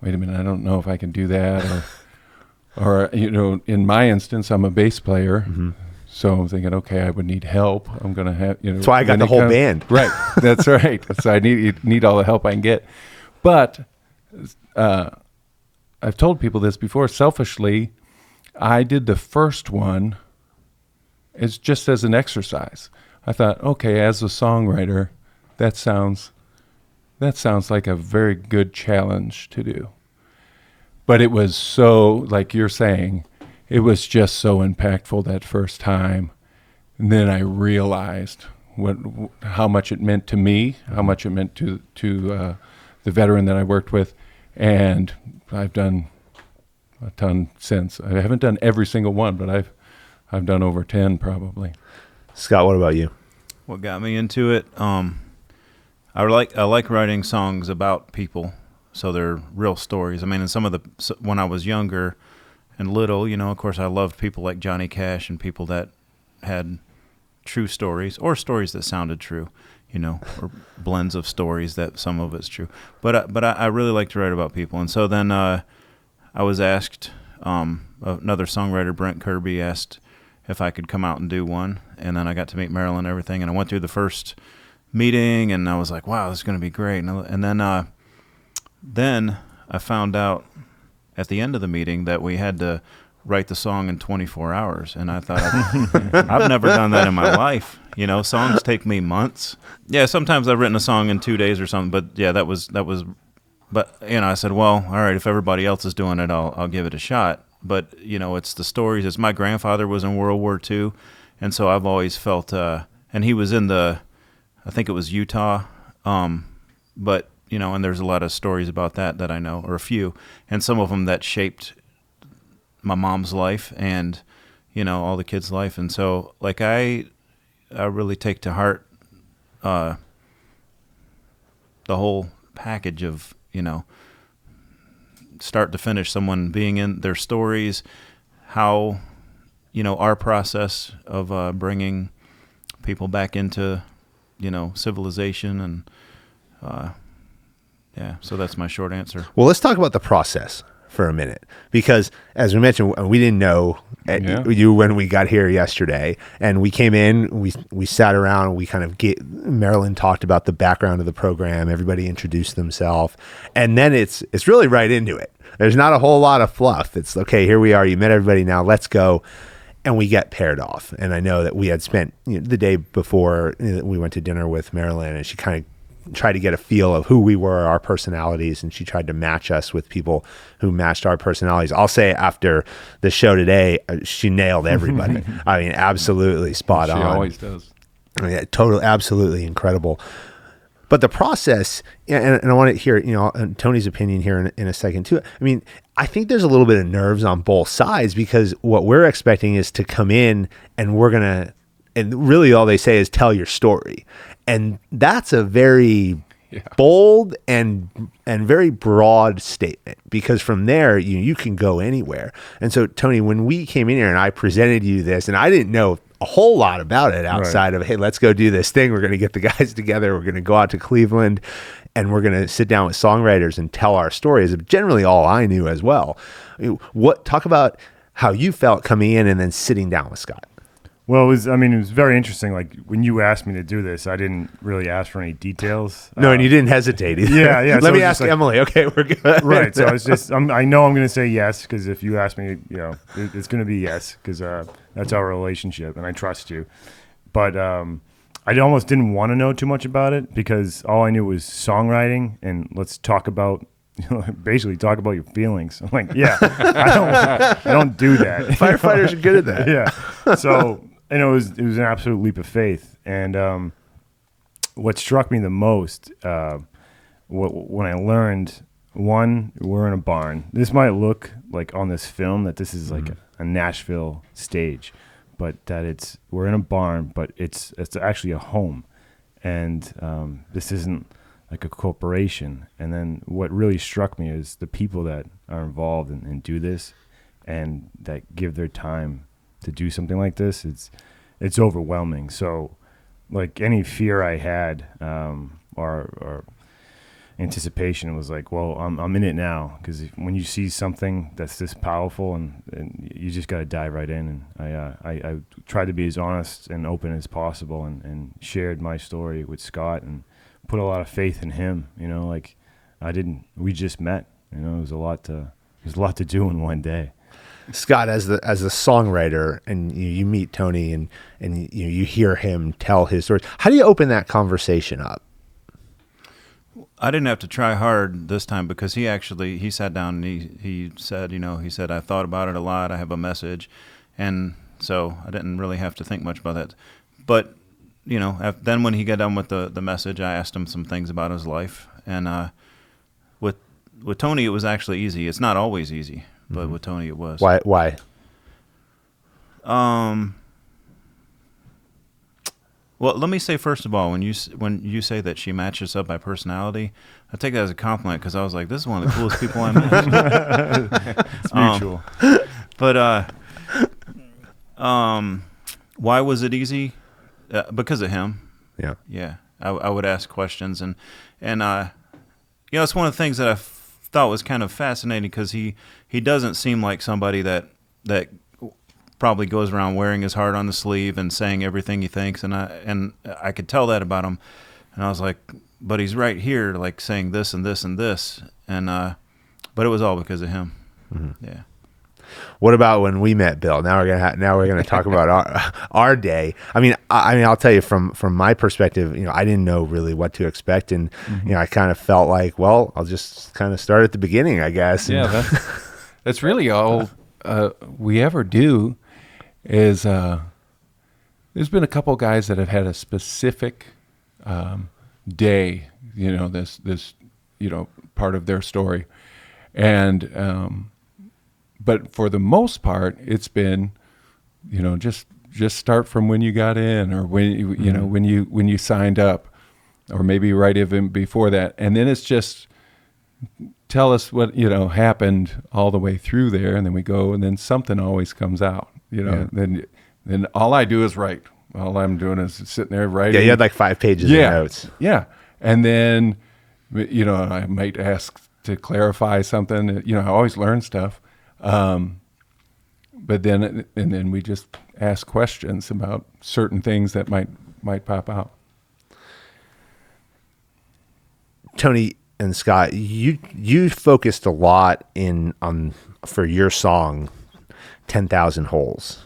wait a minute, I don't know if I can do that, or in my instance, I'm a bass player, so I'm thinking, okay, I would need help. I'm going to have, That's why I got the whole band. Right, that's right. So I need all the help I can get. But I've told people this before, selfishly, I did the first one just as an exercise. I thought, okay, as a songwriter, that sounds like a very good challenge to do. But it was so, like you're saying, it was just so impactful that first time. And then I realized how much it meant to me, how much it meant to the veteran that I worked with. And I've done a ton since. I haven't done every single one, but I've done over 10 probably. Scott, what about you? What got me into it? I like writing songs about people. So they're real stories. And when I was younger and little, of course, I loved people like Johnny Cash and people that had true stories or stories that sounded true, or blends of stories that some of it's true. But I really like to write about people. And so then I was asked, another songwriter, Brent Kirby, asked if I could come out and do one. And then I got to meet Marilyn and everything. And I went through the first meeting, and I was like, wow, this is going to be great. And then I found out at the end of the meeting that we had to write the song in 24 hours. And I thought, I've never done that in my life. Songs take me months. Yeah, sometimes I've written a song in 2 days or something, but yeah, that was, but I said, well, all right, if everybody else is doing it, I'll give it a shot. But, it's the stories. It's my grandfather was in World War II. And so I've always felt, and he was in I think it was Utah. But, and there's a lot of stories about that I know, or a few, and some of them that shaped my mom's life and, all the kids' life. And so, I really take to heart the whole package of, start to finish, someone being in their stories, how, our process of bringing people back into, civilization and, yeah, so that's my short answer. Well, let's talk about the process for a minute, because as we mentioned, we didn't know you when we got here yesterday, and we came in, we sat around, we kind of Marilyn talked about the background of the program, everybody introduced themselves, and then it's really right into it. There's not a whole lot of fluff. It's okay, here we are, you met everybody, now let's go. And we get paired off. And I know that we had spent the day before, we went to dinner with Marilyn, and she kind of try to get a feel of who we were, our personalities, and she tried to match us with people who matched our personalities. I'll say after the show today, she nailed everybody. I mean, absolutely spot on. She always does. Yeah, totally, absolutely incredible. But the process, and I want to hear, Tony's opinion here in a second too. I mean, I think there's a little bit of nerves on both sides, because what we're expecting is to come in and and really all they say is tell your story. And that's a very bold and very broad statement, because from there you can go anywhere. And so, Tony, when we came in here and I presented you this, and I didn't know a whole lot about it outside of, hey, let's go do this thing. We're going to get the guys together. We're going to go out to Cleveland and we're going to sit down with songwriters and tell our stories. Generally all I knew as well. Talk about how you felt coming in and then sitting down with Scott. Well, it was very interesting. Like, when you asked me to do this, I didn't really ask for any details. No, and you didn't hesitate either. Yeah. Let me ask Emily. Okay, we're good. Right. So it's just, I know I'm going to say yes, because if you ask me, it's going to be yes, because that's our relationship, and I trust you. But I almost didn't want to know too much about it, because all I knew was songwriting, and let's talk about, basically talk about your feelings. I'm like, I don't do that. Firefighters are good at that. Yeah. So, it was an absolute leap of faith. And what struck me the most, when I learned, one, we're in a barn. This might look like on this film that this is like a Nashville stage, but that we're in a barn, but it's actually a home. And this isn't like a corporation. And then what really struck me is the people that are involved and do this, and that give their time to do something like this. It's overwhelming. So, like, any fear I had or anticipation was like, well, I'm in it now, because when you see something that's this powerful, and you just got to dive right in. And I tried to be as honest and open as possible, and shared my story with Scott, and put a lot of faith in him. We just met. It was a lot to do in one day. Scott, as the songwriter, and you meet Tony and you hear him tell his stories, how do you open that conversation up? I didn't have to try hard this time, because he sat down and he said, I thought about it a lot. I have a message. And so I didn't really have to think much about that. But, then when he got done with the message, I asked him some things about his life. And with Tony, it was actually easy. It's not always easy, but with Tony, it was. Why? Well, let me say, first of all, when you say that she matches up by personality, I take that as a compliment, because I was like, this is one of the coolest people I met. It's mutual. But why was it easy? Because of him. Yeah. Yeah. I would ask questions, and it's one of the things that I thought was kind of fascinating, because he doesn't seem like somebody that probably goes around wearing his heart on the sleeve and saying everything he thinks, and I could tell that about him. And I was like, but he's right here, like, saying this and this and this, and but it was all because of him. Mm-hmm. Yeah. What about when we met Bill? Now we're gonna talk about our day. I mean, I'll tell you from my perspective. I didn't know really what to expect, and I kind of felt like, well, I'll just kind of start at the beginning, I guess. Yeah, that's really all we ever do. Is there's been a couple guys that have had a specific day, this part of their story, and but for the most part, it's been, just start from when you got in, or when you signed up, or maybe right even before that, and then it's just tell us what happened all the way through there, and then we go, and then something always comes out. Then all I do is write. All I'm doing is sitting there writing. Yeah, you had like 5 pages of notes. Yeah, and then I might ask to clarify something. I always learn stuff. But then we just ask questions about certain things that might pop out. Tony and Scott, you focused a lot for your song 10,000 Holes.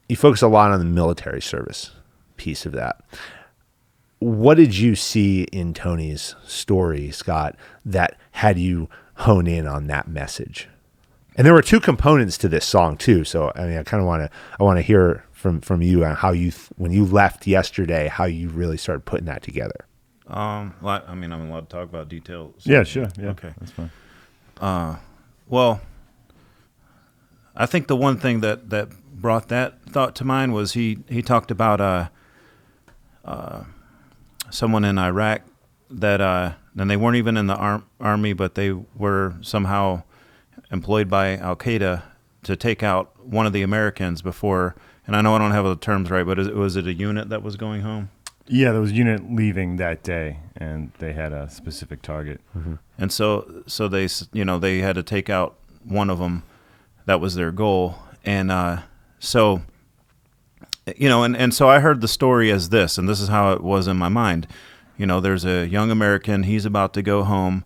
You focused a lot on the military service piece of that. what did you see in Tony's story, Scott, that had you hone in on that message? And there were two components to this song too. So I mean, I want to hear from you on how you, when you left yesterday, how you really started putting that together. Well, I mean, I'm allowed to talk about details. Yeah, sure. Yeah, okay, that's fine. Well, I think the one thing that brought that thought to mind was he talked about someone in Iraq that and they weren't even in the army, but they were somehow employed by Al Qaeda to take out one of the Americans before. And I know I don't have the terms right, but was it a unit that was going home? Yeah, there was a unit leaving that day, and they had a specific target. Mm-hmm. And so they, they had to take out one of them. That was their goal. And so I heard the story as this, and this is how it was in my mind. There's a young American, he's about to go home,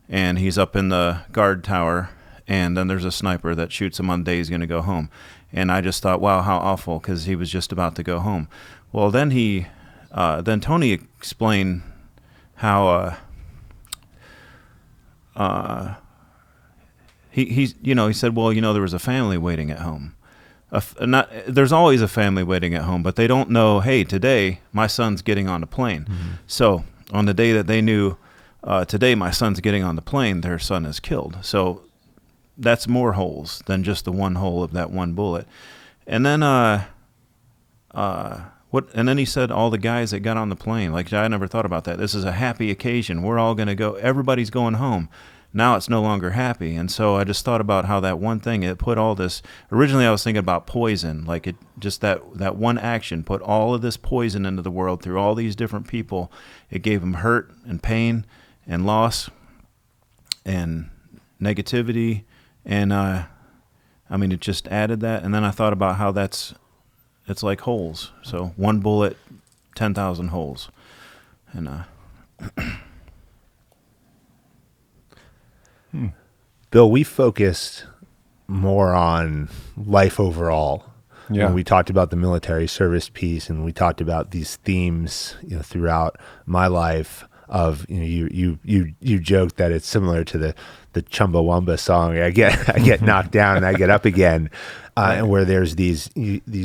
and he's up in the guard tower, and then there's a sniper that shoots him on the day he's going to go home. And I just thought, wow, how awful, because he was just about to go home. Well, then then Tony explained how he said, well, there was a family waiting at home. There's always a family waiting at home, but they don't know, hey, today my son's getting on the plane. Mm-hmm. So on the day that they knew, today my son's getting on the plane, their son is killed. So that's more holes than just the one hole of that one bullet. And then and then he said all the guys that got on the plane, like I never thought about that. This is a happy occasion. We're all going to go. Everybody's going home. Now it's no longer happy. And so I just thought about how that one thing, it put all this, originally I was thinking about poison, like it just that one action put all of this poison into the world through all these different people. It gave them hurt and pain and loss and negativity. And it just added that. And then I thought about how it's like holes. So one bullet, 10,000 holes. And Bill, we focused more on life overall. Yeah. When we talked about the military service piece, and we talked about these themes, throughout my life. Of you joked that it's similar to the Chumbawamba song. I get knocked down and I get up again, and where there's these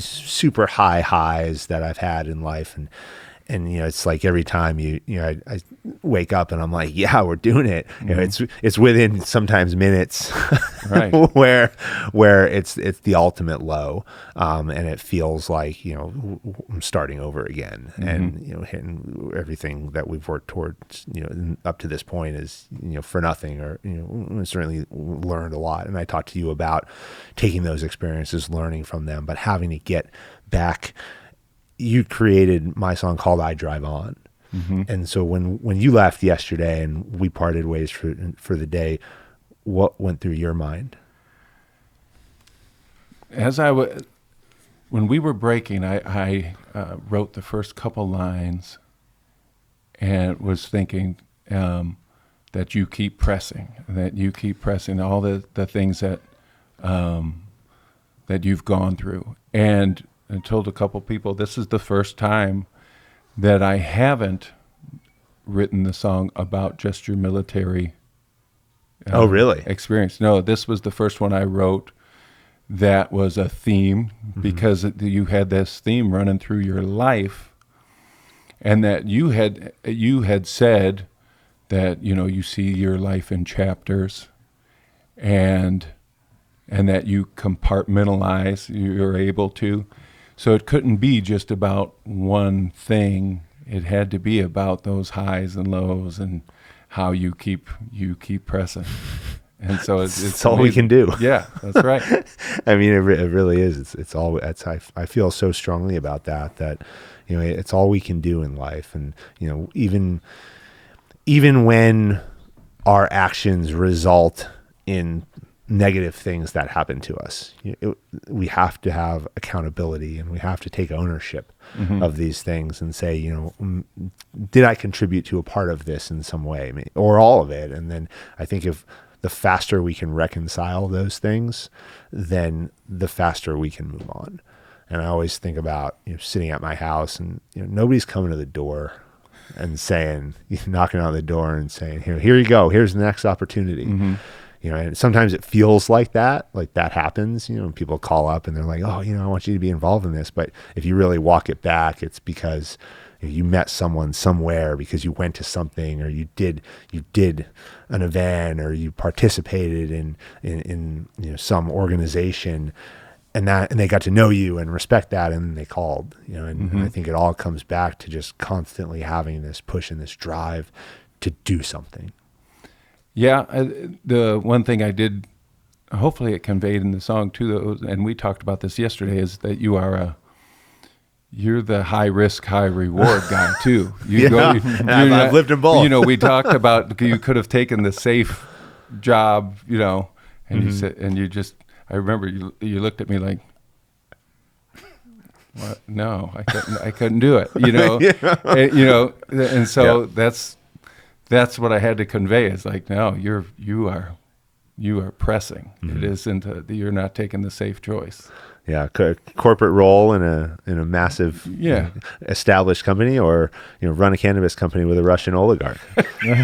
super high highs that I've had in life, and it's like every time I wake up and I'm like, yeah, we're doing it. Mm-hmm. It's within sometimes minutes, right? where it's the ultimate low, and it feels like I'm starting over again, mm-hmm. and hitting everything that we've worked towards up to this point is for nothing, or we certainly learned a lot. And I talked to you about taking those experiences, learning from them, but having to get back. You created my song called I Drive On. Mm-hmm. And so when you left yesterday and we parted ways for the day, what went through your mind? When we were breaking, I wrote the first couple lines and was thinking that you keep pressing all the things that you've gone through. And I told a couple people, this is the first time that I haven't written the song about just your military oh, really? Experience. No, this was the first one I wrote that was a theme, mm-hmm. because you had this theme running through your life, and that you had said that you see your life in chapters, and that you compartmentalize, you're able to. So it couldn't be just about one thing. It had to be about those highs and lows and how you keep pressing. And so it's all we can do. Yeah, that's right. I mean, it really is. It's all. I feel so strongly about that it's all we can do in life. And even when our actions result in negative things that happen to us, we have to have accountability, and we have to take ownership, mm-hmm. of these things and say, did I contribute to a part of this in some way, or all of it? And then I think if the faster we can reconcile those things, then the faster we can move on. And I always think about sitting at my house and nobody's coming to the door and saying, knocking on the door and saying, here you go. Here's the next opportunity. And sometimes it feels like that happens, when people call up and they're like, oh, I want you to be involved in this. But if you really walk it back, it's because you met someone somewhere, because you went to something, or you did an event, or you participated in some organization, and they got to know you and respect that, and they called, and I think it all comes back to just constantly having this push and this drive to do something. Yeah, the one thing I did, hopefully it conveyed in the song too, and we talked about this yesterday, is that you're the high risk, high reward guy too. I've lived in both. We talked about you could have taken the safe job, and you said, and you just, I remember you looked at me like, what? No, I couldn't do it, and so that's what I had to convey, is like, no, you are pressing. It isn't you're not taking the safe choice. Yeah, corporate role in a massive established company, or run a cannabis company with a Russian oligarch.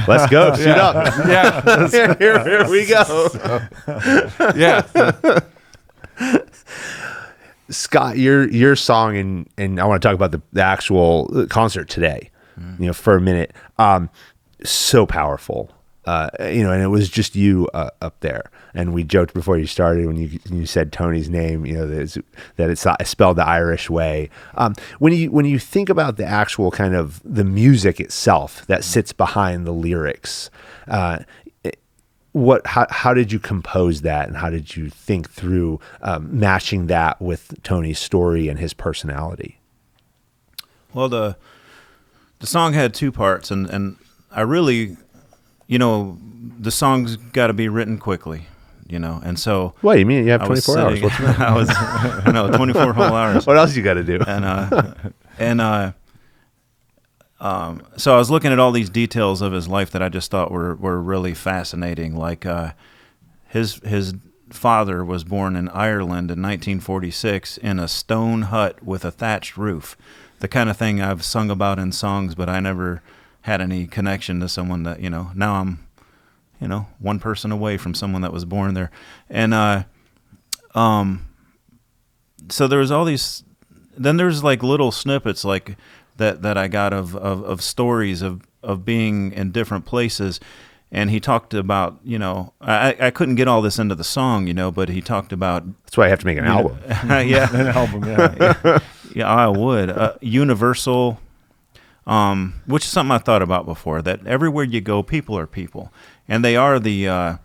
Let's go, suit up. Yeah, here we go. Scott, your song, and I want to talk about the actual concert today, for a minute. So powerful, and it was just you up there. And we joked before you started, when you said Tony's name, that it's spelled the Irish way. When you think about the actual kind of the music itself that sits behind the lyrics, how did you compose that, and how did you think through matching that with Tony's story and his personality? Well, the song had two parts, and I really, the song's got to be written quickly, and so. What, you mean you have 24 hours? What's I know, 24 whole hours. What else you got to do? So I was looking at all these details of his life that I just thought were really fascinating. Like his father was born in Ireland in 1946 in a stone hut with a thatched roof. The kind of thing I've sung about in songs, but I never had any connection to someone that, now I'm, one person away from someone that was born there. And so there was all these, then there's like little snippets like that I got of stories of being in different places. And he talked about, I couldn't get all this into the song, but he talked about. That's why I have to make an album. Yeah. An album, yeah. Yeah, I would. Universal, which is something I thought about before, that everywhere you go, people are people. And they are and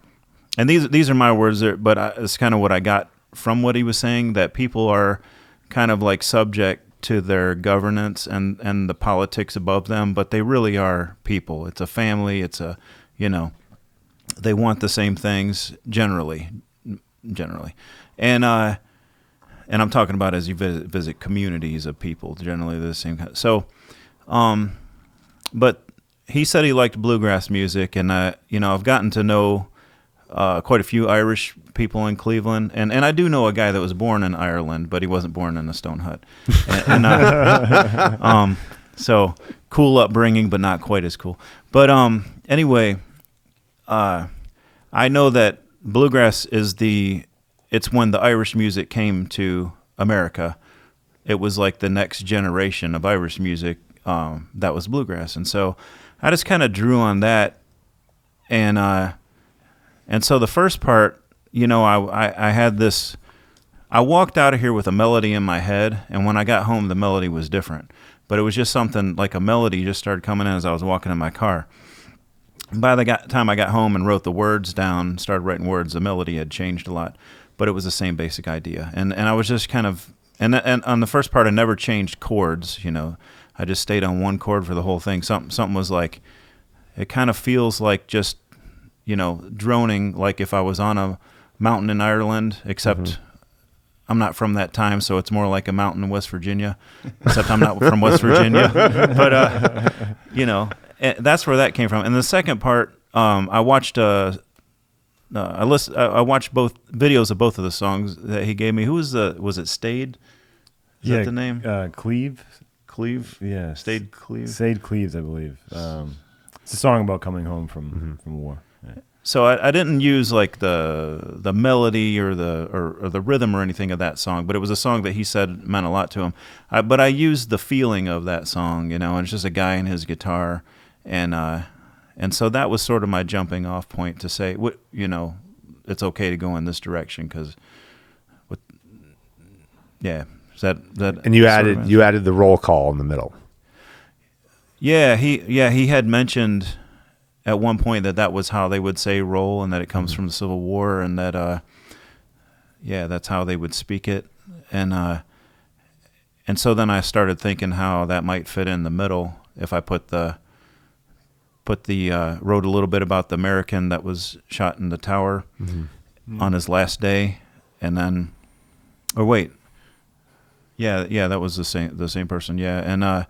these are my words, but it's kind of what I got from what he was saying, that people are kind of like subject to their governance and the politics above them, but they really are people. It's a family. It's a, they want the same things generally. And I'm talking about as you visit communities of people, generally the same kind. So, but he said he liked bluegrass music, and I've gotten to know quite a few Irish people in Cleveland, and I do know a guy that was born in Ireland, but he wasn't born in a stone hut. So cool upbringing, but not quite as cool. But anyway, I know that bluegrass is it's when the Irish music came to America. It was like the next generation of Irish music that was bluegrass, and so I just kind of drew on that, and so the first part, I had this. I walked out of here with a melody in my head, and when I got home, the melody was different. But it was just something like a melody just started coming in as I was walking in my car. By the time I got home and wrote the words down, started writing words, the melody had changed a lot, but it was the same basic idea. And I was just kind of, and on the first part, I never changed chords. I just stayed on one chord for the whole thing. Something was like, it kind of feels like just, droning, like if I was on a mountain in Ireland, except I'm not from that time, so it's more like a mountain in West Virginia, except I'm not from West Virginia. But, that's where that came from. And the second part, I watched I watched both videos of both of the songs that he gave me. Was it Stade? Is that the name? Cleve. Cleve? Yeah. Stayed Cleve. Stayed Cleves, I believe. It's a song about coming home from war. Yeah. So I didn't use like the melody or the rhythm or anything of that song, but it was a song that he said meant a lot to him. But I used the feeling of that song, you know, and it's just a guy and his guitar, and so that was sort of my jumping off point to say, you know, it's okay to go in this direction because, yeah, that. And you added the roll call in the middle. Yeah, he had mentioned at one point that was how they would say roll, and that it comes from the Civil War, and that that's how they would speak it, and so then I started thinking how that might fit in the middle if I wrote a little bit about the American that was shot in the tower on his last day, and then, or wait, that was the same person, and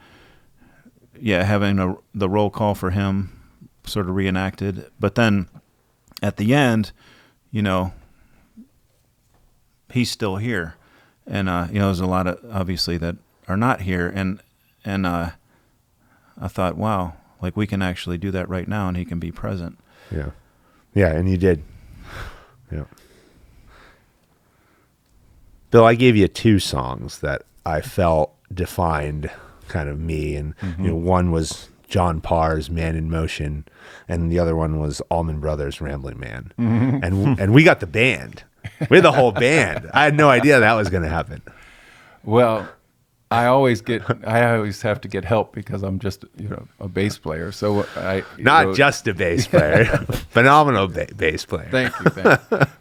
having the roll call for him sort of reenacted, but then at the end, you know, he's still here, and you know, there's a lot of obviously that are not here, and I thought, wow, like we can actually do that right now, and he can be present. Yeah, and you did. Yeah. Bill, I gave you 2 songs that I felt defined kind of me, and you know, one was John Parr's Man in Motion, and the other one was Allman Brothers' Rambling Man. And we got the band. We had the whole band. I had no idea that was going to happen. Well, I always have to get help because I'm just, you know, a bass player. So not just a bass player, phenomenal bass player. Thank you.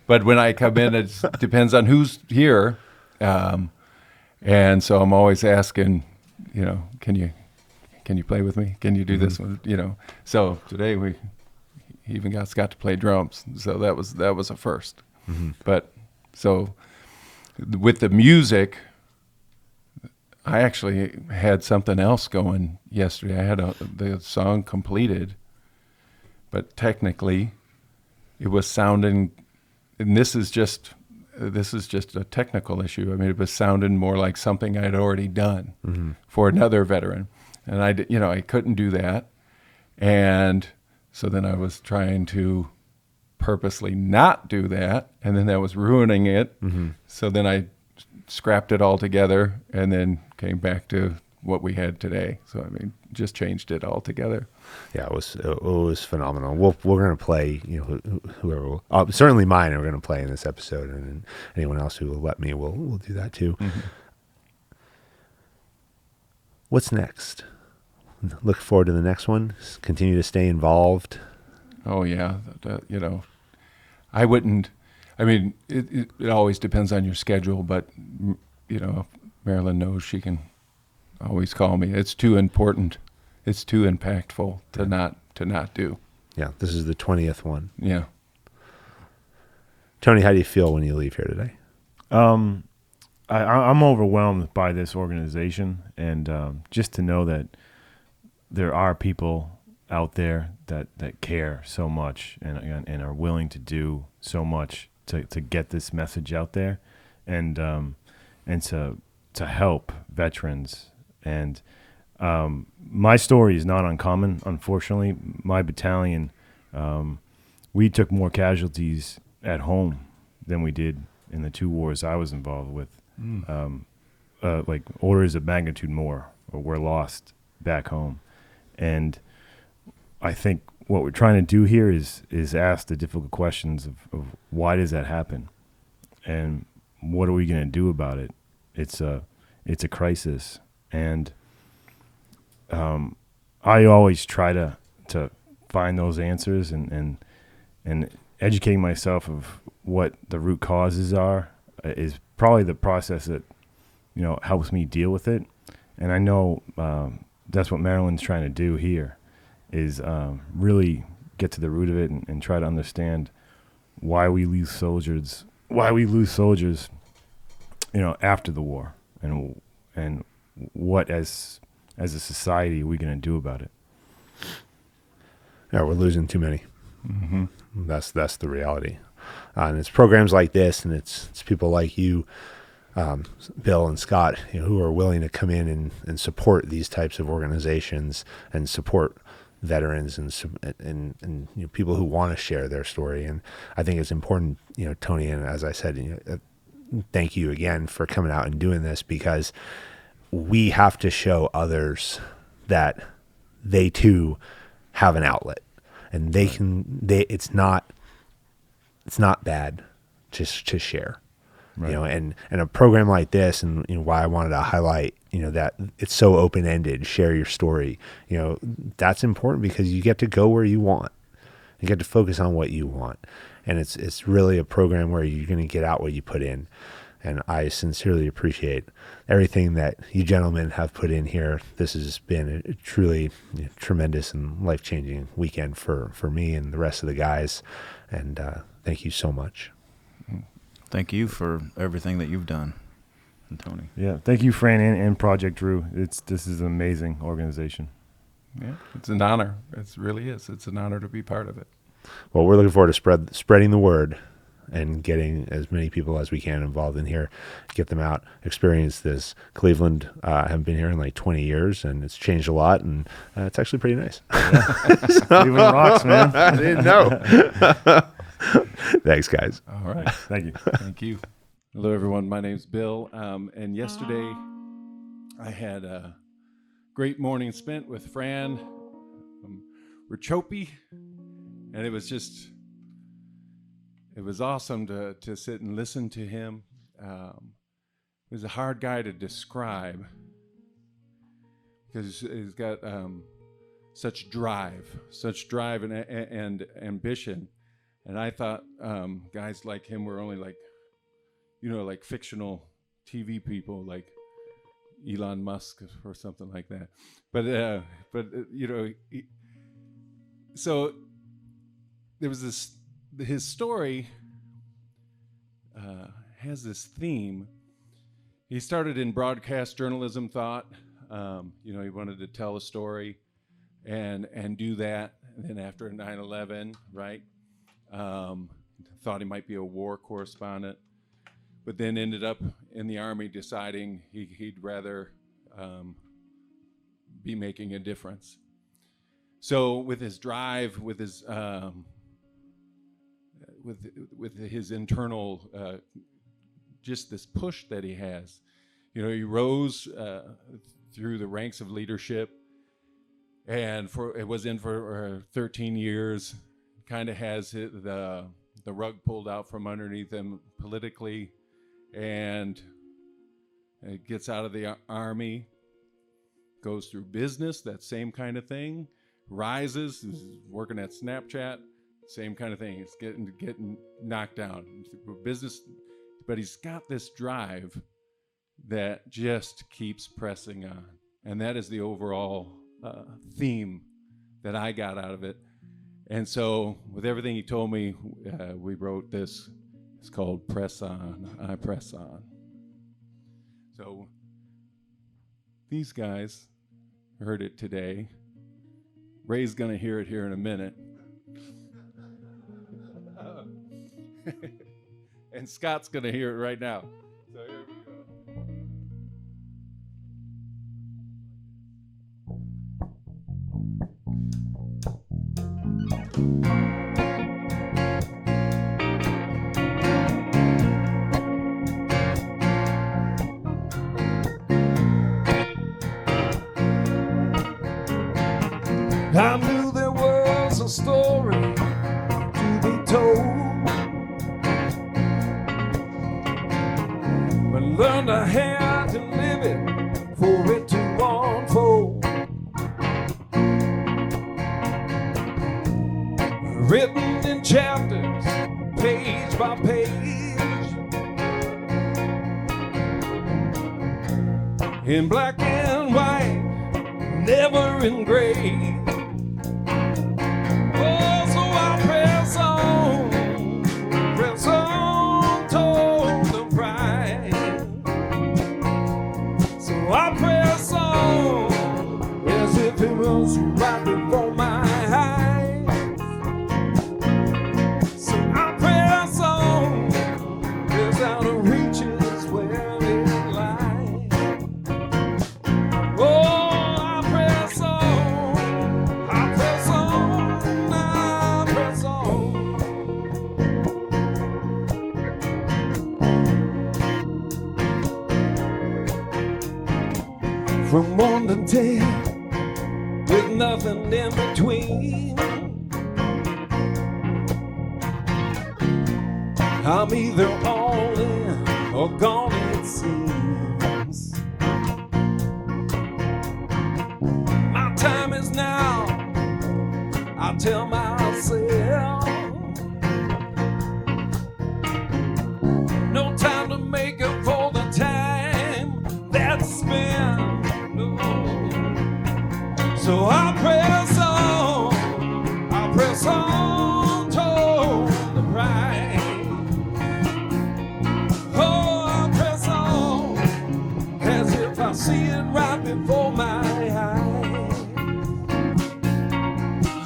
But when I come in, it depends on who's here, and so I'm always asking, you know, can you play with me? Can you do this one? You know. So today he even got to play drums. So that was a first. But so with the music, I actually had something else going yesterday. I had the song completed, but technically it was sounding, and this is just a technical issue. I mean, it was sounding more like something I'd already done for another veteran. And I couldn't do that. And so then I was trying to purposely not do that, and then that was ruining it. So then I scrapped it all together and then came back to what we had today. So I mean, just changed it all together. Yeah, it was phenomenal. We're going to play, you know, whoever will, certainly mine are going to play in this episode, and anyone else who will let me will do that too. What's next? Look forward to the next one. Continue to stay involved. Oh yeah, you know, I wouldn't. I mean, it always depends on your schedule, but you know, Marilyn knows she can always call me. It's too important. It's too impactful to not do. Yeah, this is the 20th one. Yeah. Tony, how do you feel when you leave here today? I'm overwhelmed by this organization, and just to know that there are people out there that care so much and are willing to do so much to get this message out there, and to help veterans. And my story is not uncommon. Unfortunately, my battalion, we took more casualties at home than we did in the 2 wars I was involved with. Like orders of magnitude more were lost back home. And I think what we're trying to do here is ask the difficult questions of why does that happen, and what are we going to do about it? It's a crisis, and I always try to find those answers and educating myself of what the root causes are is probably the process that, you know, helps me deal with it. And I know that's what Marilyn's trying to do here, is really get to the root of it and try to understand why we lose soldiers, you know, after the war, and what as a society are we going to do about it. Yeah, we're losing too many. That's the reality. And it's programs like this, and it's people like you Bill and Scott, who are willing to come in and support these types of organizations and support veterans and people who want to share their story. And I think it's important, Tony, and as I said, thank you again for coming out and doing this, because we have to show others that they too have an outlet, and it's not bad just to share. Right. And a program like this, and why I wanted to highlight, that it's so open-ended, share your story, that's important, because you get to go where you want. You get to focus on what you want. And it's really a program where you're going to get out what you put in. And I sincerely appreciate everything that you gentlemen have put in here. This has been a truly tremendous and life-changing weekend for me and the rest of the guys. And thank you so much. Thank you for everything that you've done, and Tony. Yeah, thank you, Fran, and Project Drew. This is an amazing organization. Yeah, it's an honor. It really is. It's an honor to be part of it. Well, we're looking forward to spreading the word and getting as many people as we can involved in here, get them out, experience this. Cleveland, haven't been here in like 20 years, and it's changed a lot, and it's actually pretty nice. Yeah. Cleveland rocks, man. I didn't know. Thanks, guys. All right. Thank you. Thank you. Hello, everyone. My name's Bill. And yesterday I had a great morning spent with Fran Racioppi. And it was awesome to sit and listen to him. He was a hard guy to describe, because he's got such drive and ambition. And I thought guys like him were only like fictional TV people, like Elon Musk or something like that. But so there was his story has this theme. He started in broadcast journalism, thought, he wanted to tell a story and do that. And then after 9/11, right? Thought he might be a war correspondent, but then ended up in the Army, deciding he'd rather be making a difference. So with his drive, with his internal just this push that he has, he rose through the ranks of leadership, and for 13 years. Kind of has the rug pulled out from underneath him politically, and gets out of the Army, goes through business, that same kind of thing, rises, is working at Snapchat, same kind of thing. It's getting knocked down. Business, but he's got this drive that just keeps pressing on, and that is the overall theme that I got out of it. And so with everything he told me, we wrote this. It's called Press On, I Press On. So these guys heard it today. Ray's going to hear it here in a minute. And Scott's going to hear it right now. So here we go. I knew there was a story to be told, but learned I had to live it for it to unfold. Written in chapters, page by page, in black and white, never in gray. Right before my eyes, so I press on, press out of reaches where nothing in between. I'm either all in or gone, it seems. My time is now, I tell myself. No time to make up for the time that's spent. No. So I press on toward the prize. Oh, I press on as if I see it right before my eyes.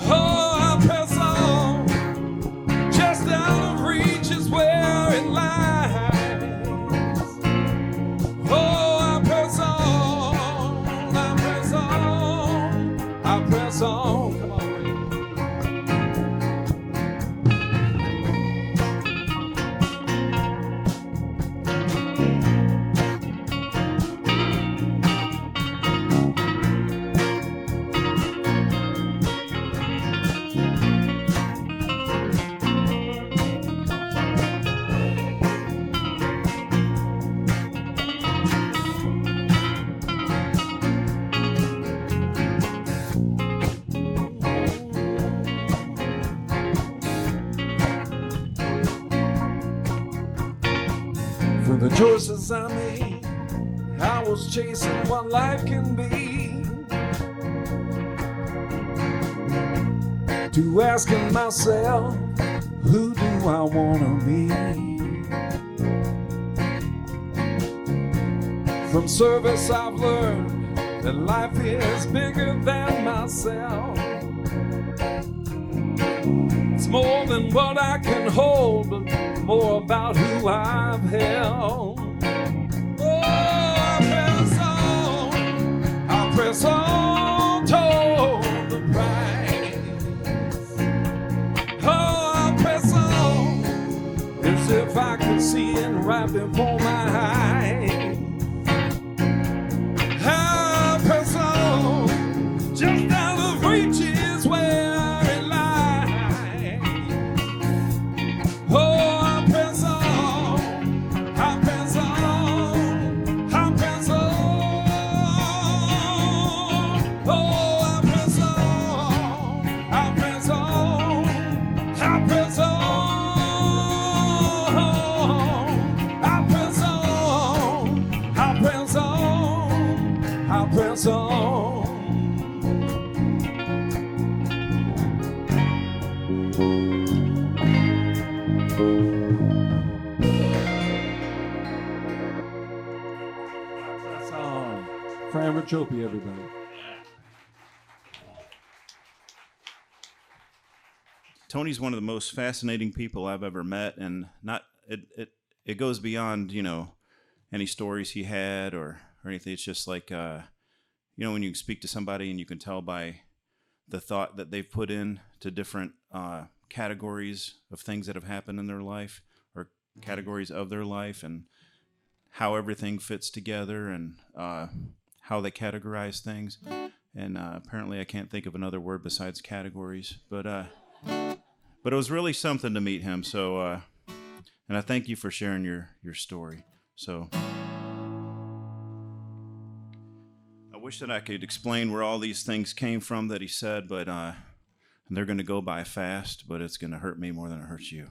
Oh, I press on, just out of reach is where it lies. Oh, I press on, I press on, I press on. Come on, Ray. For the choices I made, I was chasing what life can be, to asking myself, who do I want to be? From service I've learned that life is bigger than myself. It's more than what I can hold, but more about who I've held. Oh, I press on toward the prize. Oh, I press on as if I could see it right before my eyes. I press on, just out of reach is where it lies. Oh, press on. Press on. Fran Racioppi, everybody. Tony's one of the most fascinating people I've ever met, and it goes beyond, you know, any stories he had or anything. It's just like you know, when you speak to somebody and you can tell by the thought that they've put in to different categories of things that have happened in their life or categories of their life, and how everything fits together and how they categorize things. And apparently I can't think of another word besides categories, but it was really something to meet him. So, and I thank you for sharing your story. So I wish that I could explain where all these things came from that he said, but they're going to go by fast, but it's going to hurt me more than it hurts you.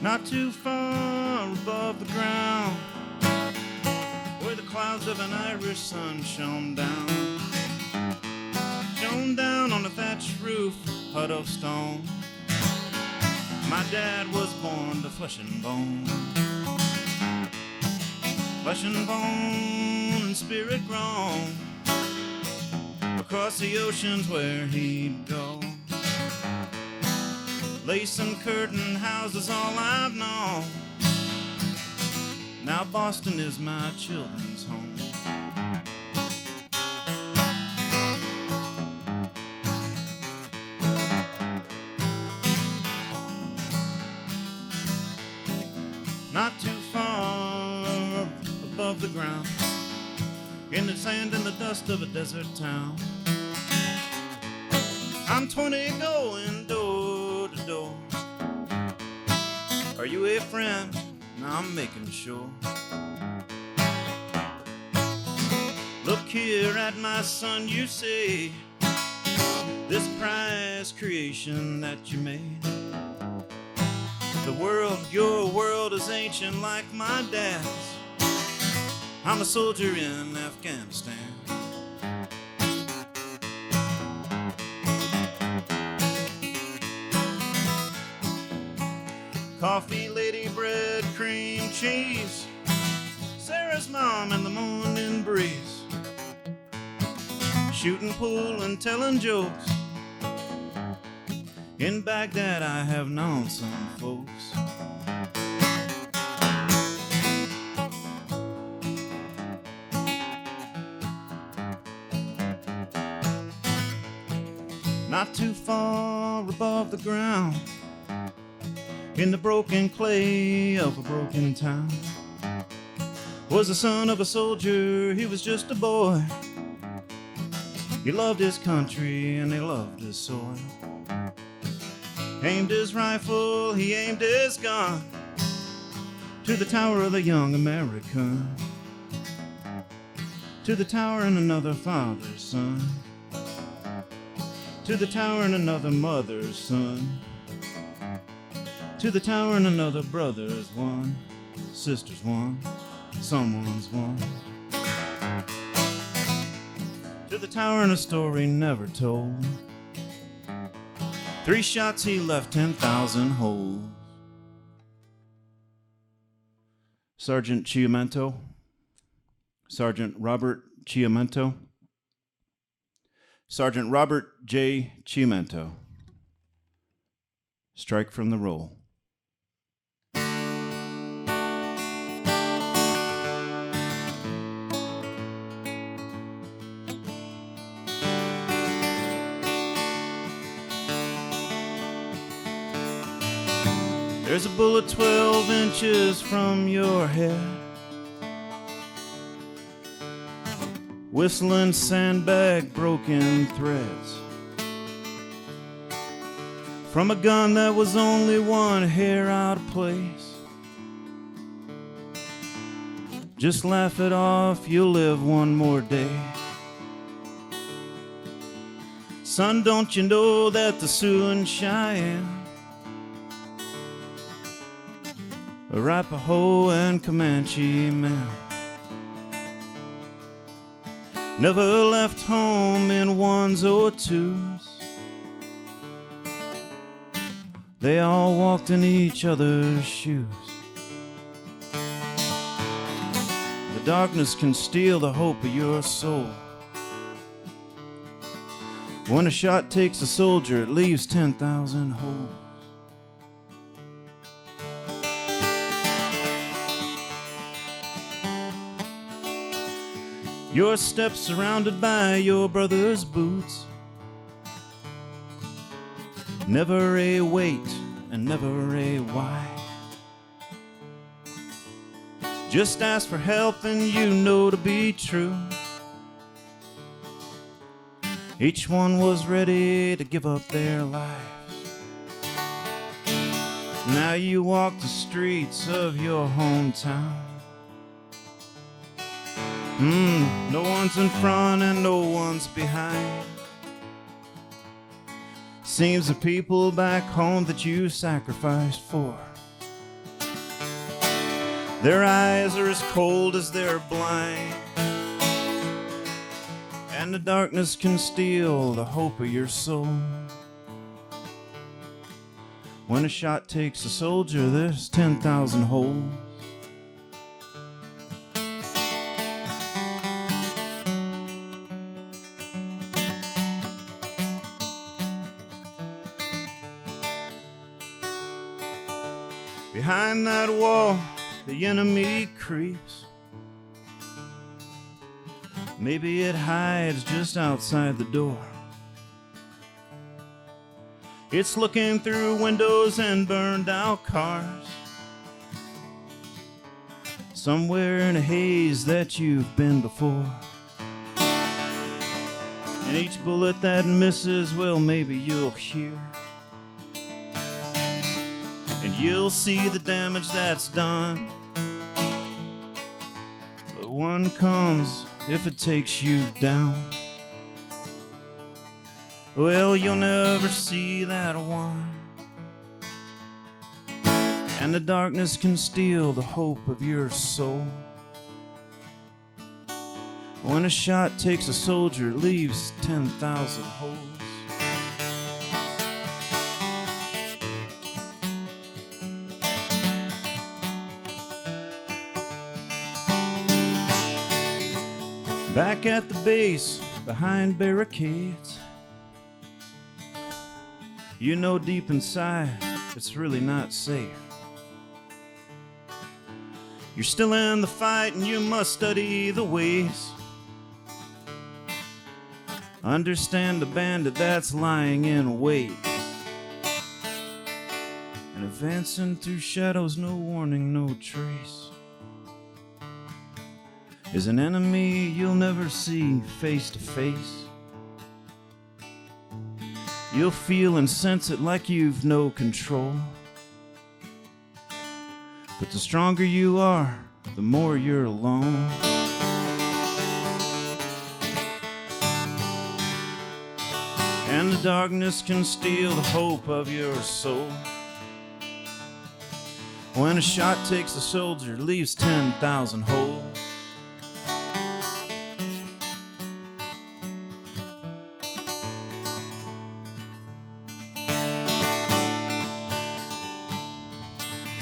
Not too far above the ground, where the clouds of an Irish sun shone down on a thatched roof, hut of stone. My dad was born to flesh and bone, and spirit grown. Across the oceans where he'd go. Lace and curtain houses all I've known. Boston is my children's home. Not too far above the ground, in the sand and the dust of a desert town, I'm 20 going door to door. Are you a friend? Now I'm making sure. Look here at my son, you say, this prize creation that you made. The world, your world is ancient like my dad's. I'm a soldier in Afghanistan. Coffee, lady, bread, cream, cheese, Sarah's mom and the morning breeze, shooting pool and telling jokes. In Baghdad I have known some folks. Not too far above the ground, in the broken clay of a broken town, was the son of a soldier. He was just a boy. He loved his country and he loved his soil. Aimed his rifle, he aimed his gun to the tower of the young American, to the tower and another father's son, to the tower and another mother's son, to the tower and another brother's one, sister's one, someone's one, to the tower and a story never told. 3 shots he left 10,000 holes. Sergeant Chiamento, Sergeant Robert Chiamento, Sergeant Robert J. Chiamento. Strike from the roll. There's a bullet 12 inches from your head, whistling sandbag broken threads, from a gun that was only one hair out of place. Just laugh it off, you'll live one more day. Son, don't you know that the Sioux and Cheyenne, Arapaho and Comanche men never left home in ones or twos. They all walked in each other's shoes. The darkness can steal the hope of your soul. When a shot takes a soldier, it leaves 10,000 holes. Your steps surrounded by your brother's boots, never a wait and never a why. Just ask for help and you know to be true. Each one was ready to give up their lives. Now you walk the streets of your hometown. No one's in front and no one's behind. Seems the people back home that you sacrificed for, their eyes are as cold as they're blind, and the darkness can steal the hope of your soul. When a shot takes a soldier, there's 10,000 holes. Behind that wall, the enemy creeps. Maybe it hides just outside the door. It's looking through windows and burned out cars. Somewhere in a haze that you've been before. And each bullet that misses, well, maybe you'll hear. And you'll see the damage that's done. But one comes if it takes you down. Well, you'll never see that one. And the darkness can steal the hope of your soul. When a shot takes a soldier, it leaves 10,000 holes. Back at the base, behind barricades, you know deep inside it's really not safe. You're still in the fight and you must study the ways. Understand the bandit that's lying in wait. And advancing through shadows, no warning, no trace, is an enemy you'll never see face to face. You'll feel and sense it like you've no control. But the stronger you are, the more you're alone. And the darkness can steal the hope of your soul. When a shot takes a soldier, it leaves 10,000 holes.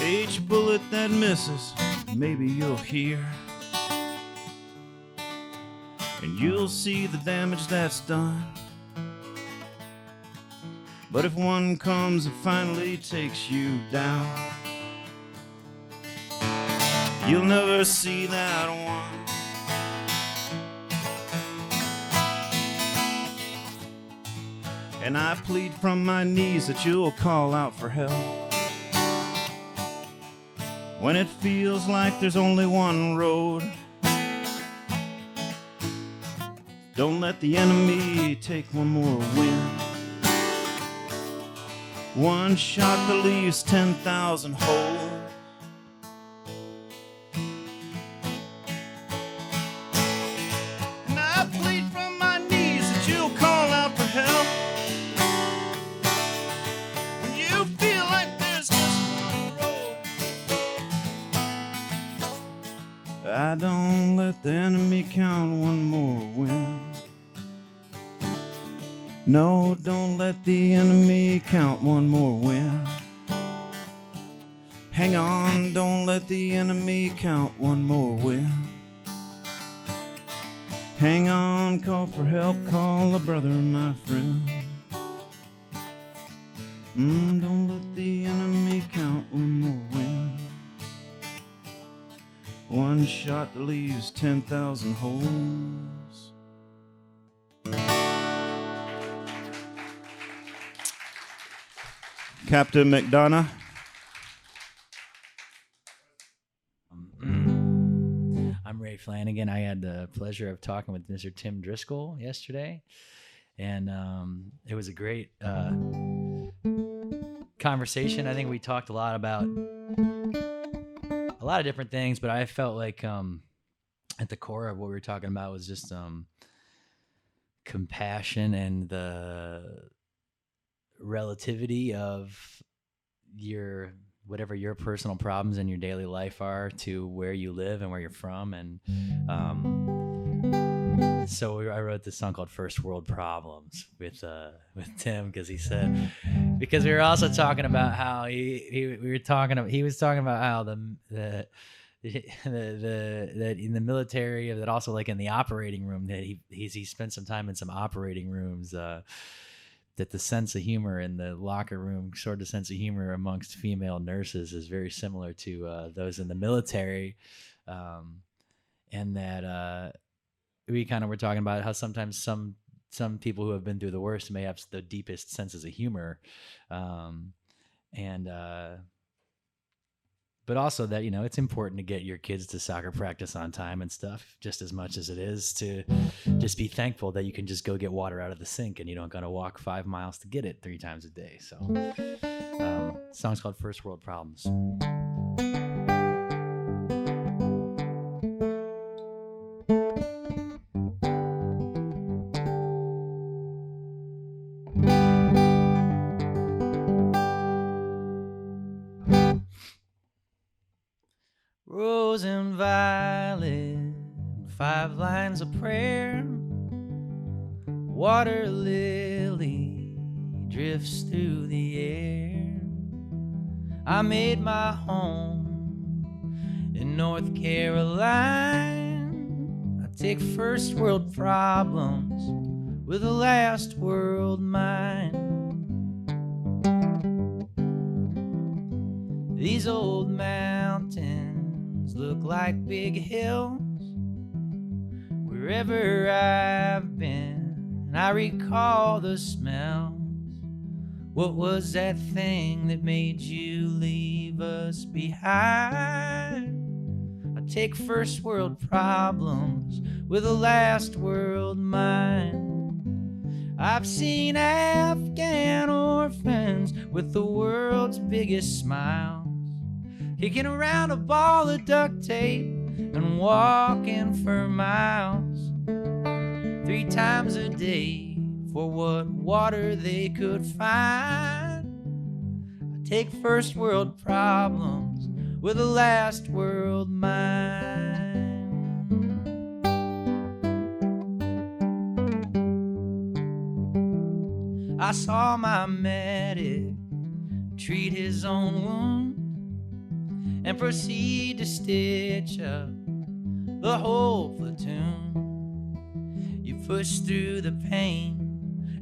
Each bullet that misses, maybe you'll hear. And you'll see the damage that's done. But if one comes and finally takes you down, you'll never see that one. And I plead from my knees that you'll call out for help. When it feels like there's only one road, don't let the enemy take one more win. One shot that leaves 10,000 holes. And I plead from my knees that you'll call out for help. When you feel like there's just one road, I don't let the enemy count one more win. No, don't let the enemy count one more win. Hang on, don't let the enemy count one more win. Hang on, call for help, call a brother, my friend. Don't let the enemy count one more win. One shot that leaves 10,000 holes. Captain McDonagh. I'm Ray Flanagan. I had the pleasure of talking with Mr. Tim Driscoll yesterday, and it was a great conversation. I think we talked a lot about a lot of different things, but I felt like at the core of what we were talking about was just compassion and the relativity of your whatever your personal problems in your daily life are to where you live and where you're from. And so I wrote this song called First World Problems with Tim, because he said, because we were also talking about how he was talking about how that in the military, that also like in the operating room, that he spent some time in some operating rooms that the sense of humor in the locker room, sort of sense of humor amongst female nurses, is very similar to those in the military, and that we kind of were talking about how sometimes some people who have been through the worst may have the deepest senses of humor, but also that, it's important to get your kids to soccer practice on time and stuff, just as much as it is to just be thankful that you can just go get water out of the sink and you don't got to walk 5 miles to get it 3 times a day. So, song's called First World Problems. Rose and violet, 5 lines of prayer. Water lily drifts through the air. I made my home in North Carolina. I take first world problems with a last world mind. These old mountains look like big hills. Wherever I've been, I recall the smells. What was that thing that made you leave us behind? I take first world problems with a last world mind. I've seen Afghan orphans with the world's biggest smiles, kicking around a ball of duct tape and walking for miles 3 times a day for what water they could find. I take first world problems with a last world mind. I saw my medic treat his own wound and proceed to stitch up the whole platoon. You push through the pain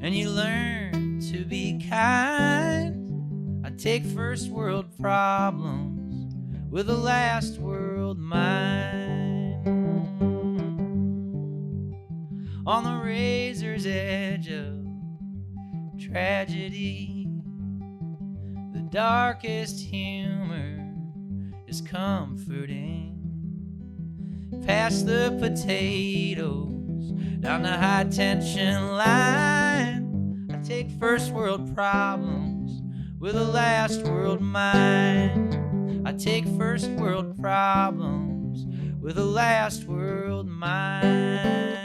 and you learn to be kind. I take first world problems with a last world mind. On the razor's edge of tragedy, the darkest humor is comforting. Past the potatoes, down the high tension line, I take first world problems with a last world mind. I take first world problems with a last world mind.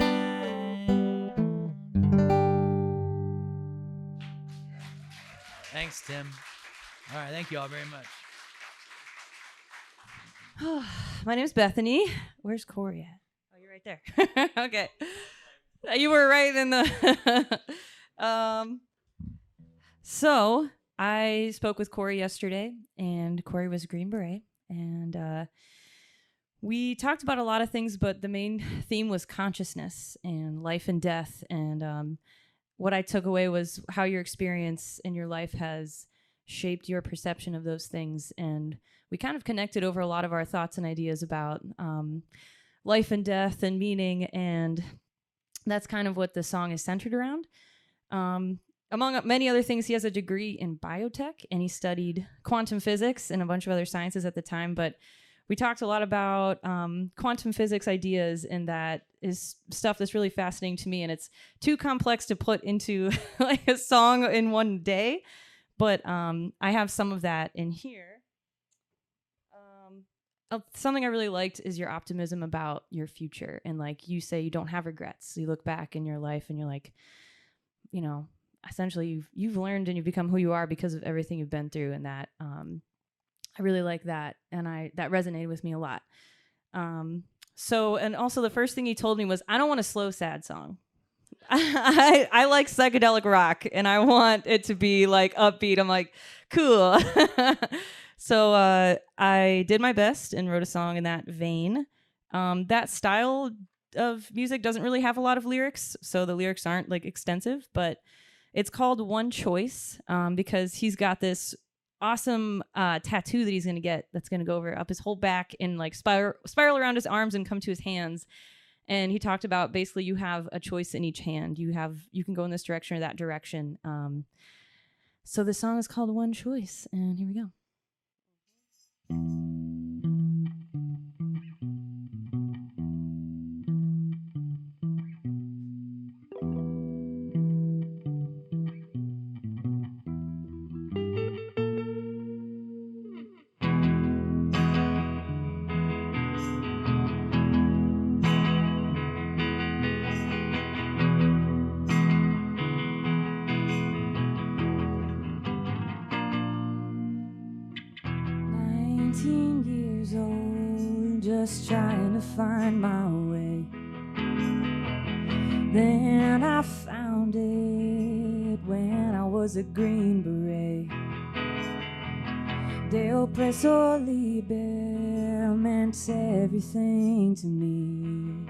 Thanks, Tim. All right, thank you all very much. My name's Bethany. Where's Corey at? Oh, you're right there. Okay. You were right in the... So I spoke with Corey yesterday, and Corey was a Green Beret, and we talked about a lot of things, but the main theme was consciousness and life and death, and what I took away was how your experience in your life has shaped your perception of those things, and we kind of connected over a lot of our thoughts and ideas about life and death and meaning, and that's kind of what the song is centered around. Among many other things, he has a degree in biotech, and he studied quantum physics and a bunch of other sciences at the time, but we talked a lot about quantum physics ideas, and that is stuff that's really fascinating to me, and it's too complex to put into like a song in one day, but I have some of that in here. Something I really liked is your optimism about your future. And like you say, you don't have regrets. So you look back in your life and you're like, you know, essentially you've learned and you've become who you are because of everything you've been through. And that, I really like that. And that resonated with me a lot. And also the first thing he told me was, I don't want a slow, sad song. I like psychedelic rock and I want it to be like upbeat. I'm like, cool. So I did my best and wrote a song in that vein. That style of music doesn't really have a lot of lyrics, so the lyrics aren't like extensive, but It's called One Choice because he's got this awesome tattoo that he's going to get that's going to go over up his whole back and like spiral around his arms and come to his hands. And he talked about basically you have a choice in each hand. You can go in this direction or that direction. So the song is called One Choice, and here we go. 19 years old, just trying to find my way. Then I found it when I was a Green Beret. Del Preso Libre meant everything to me.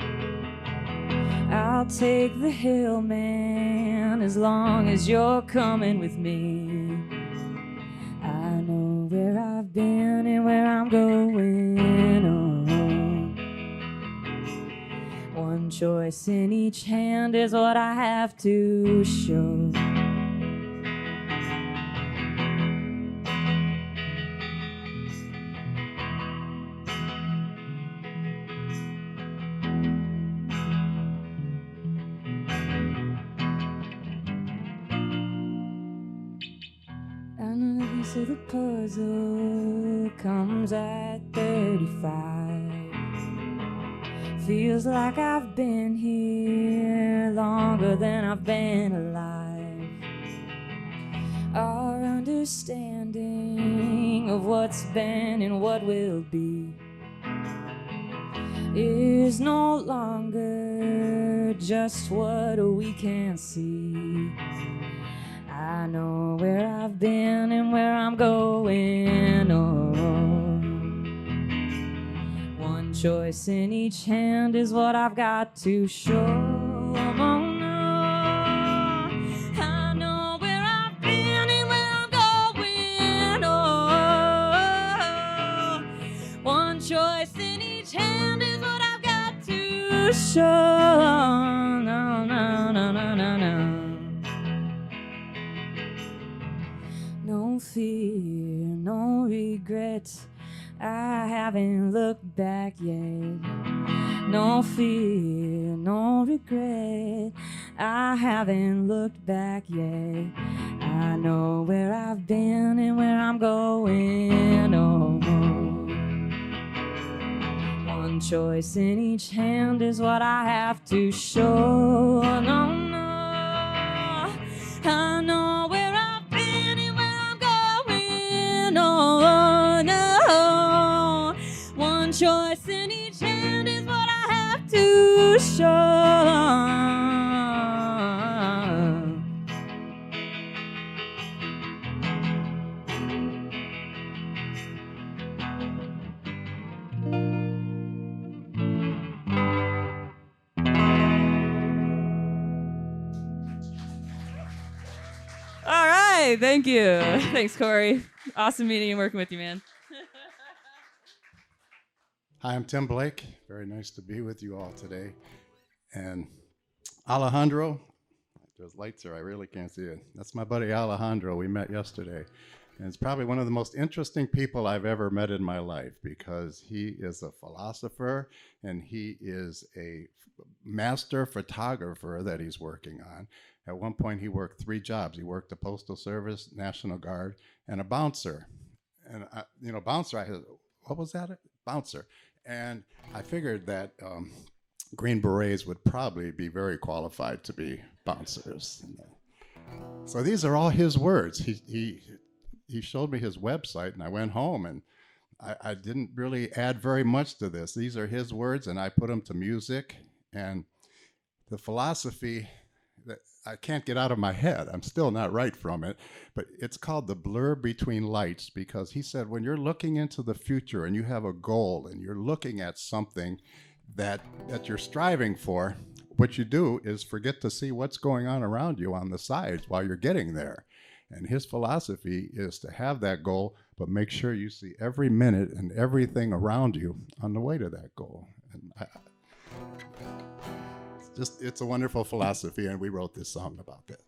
I'll take the hill, man, as long as you're coming with me. I know where I've been and where I'm going. Oh. One choice in each hand is what I have to show. So the puzzle comes at 35. Feels like I've been here longer than I've been alive. Our understanding of what's been and what will be is no longer just what we can see. I know where I've been and where I'm going. Oh, one choice in each hand is what I've got to show. Oh, no. I know where I've been and where I'm going. Oh, one choice in each hand is what I've got to show. No, no, no, no, no, no. No fear, no regret, I haven't looked back yet. No fear, no regret, I haven't looked back yet. I know where I've been and where I'm going. Oh, one choice in each hand is what I have to show. No, no, I know where I've been and where I'm going. Oh, no, one choice in each hand is what I have to show. All right, thank you. Thanks, Corey. Awesome meeting and working with you, man. Hi, I'm Tim Blake. Very nice to be with you all today. And Alejandro, those lights are, I really can't see it. That's my buddy Alejandro. We met yesterday. And it's probably one of the most interesting people I've ever met in my life because he is a philosopher and he is a master photographer that he's working on. At one point, he worked 3 jobs. He worked the Postal Service, National Guard, and a bouncer. And, bouncer, I said, what was that? Bouncer. And I figured that Green Berets would probably be very qualified to be bouncers. So these are all his words. He showed me his website, and I went home, and I didn't really add very much to this. These are his words, and I put them to music. And the philosophy that I can't get out of my head, I'm still not right from it, but it's called the blur between lights, because he said when you're looking into the future and you have a goal and you're looking at something that you're striving for, what you do is forget to see what's going on around you on the sides while you're getting there. And his philosophy is to have that goal, but make sure you see every minute and everything around you on the way to that goal. And it's a wonderful philosophy, and we wrote this song about that.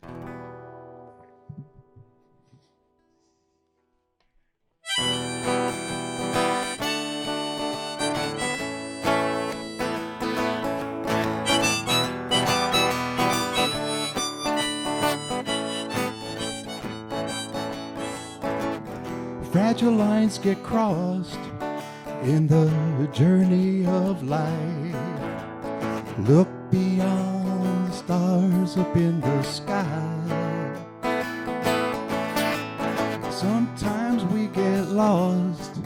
Fragile lines get crossed in the journey of life. Look beyond the stars up in the sky. Sometimes we get lost,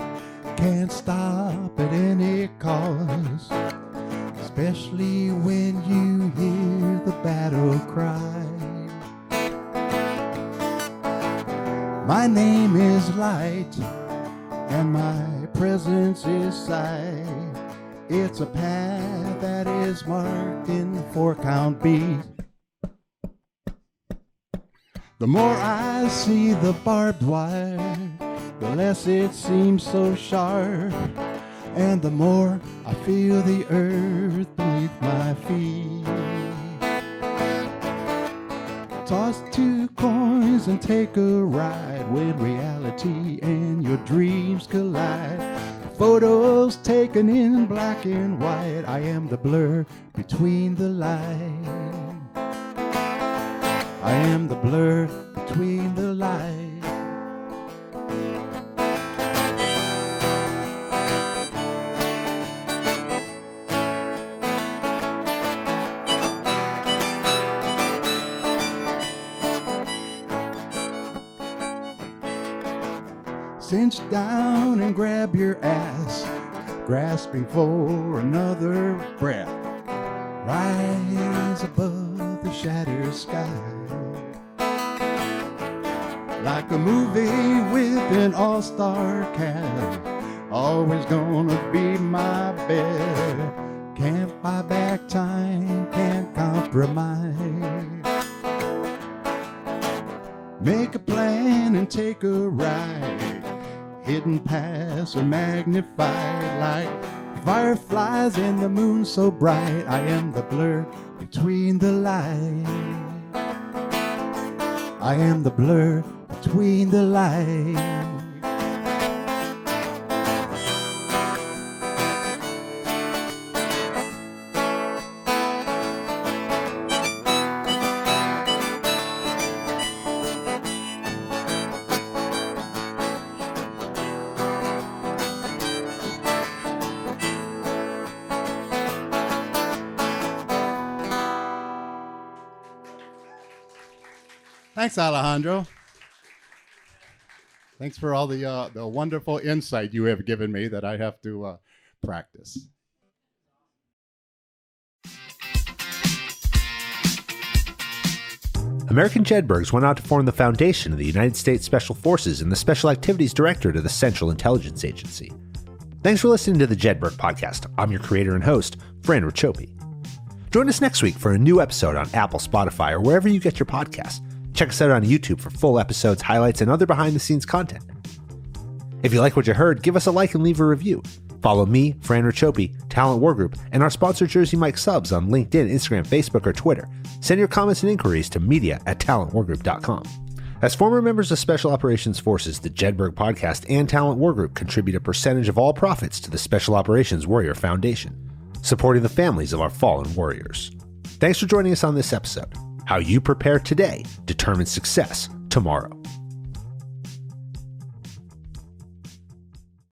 can't stop at any cost, especially when you hear the battle cry. My name is light, and my presence is sight. It's a path that is marked in 4-count beat. The more I see the barbed wire, the less it seems so sharp, and the more I feel the earth beneath my feet. Toss 2 coins and take a ride when reality and your dreams collide. Photos taken in black and white, I am the blur between the lines. I am the blur between the lines. Cinch down and grab your ass, grasping for another breath. Rise above the shattered sky. Like a movie with an all-star cast, always gonna be my bet. Can't buy back time, can't compromise. Make a plan and take a ride. Hidden paths are magnified like fireflies in the moon so bright. I am the blur between the lines. I am the blur between the lines. Thanks, Alejandro. Thanks for all the wonderful insight you have given me that I have to practice. American Jedburghs went out to form the foundation of the United States Special Forces and the Special Activities Directorate of the Central Intelligence Agency. Thanks for listening to the Jedburgh Podcast. I'm your creator and host, Fran Racioppi. Join us next week for a new episode on Apple, Spotify, or wherever you get your podcasts. Check us out on YouTube for full episodes, highlights, and other behind-the-scenes content. If you like what you heard, give us a like and leave a review. Follow me, Fran Racioppi, Talent War Group, and our sponsor Jersey Mike Subs on LinkedIn, Instagram, Facebook, or Twitter. Send your comments and inquiries to media@talentwargroup.com. As former members of Special Operations Forces, the Jedburgh Podcast and Talent War Group contribute a percentage of all profits to the Special Operations Warrior Foundation, supporting the families of our fallen warriors. Thanks for joining us on this episode. How you prepare today determines success tomorrow.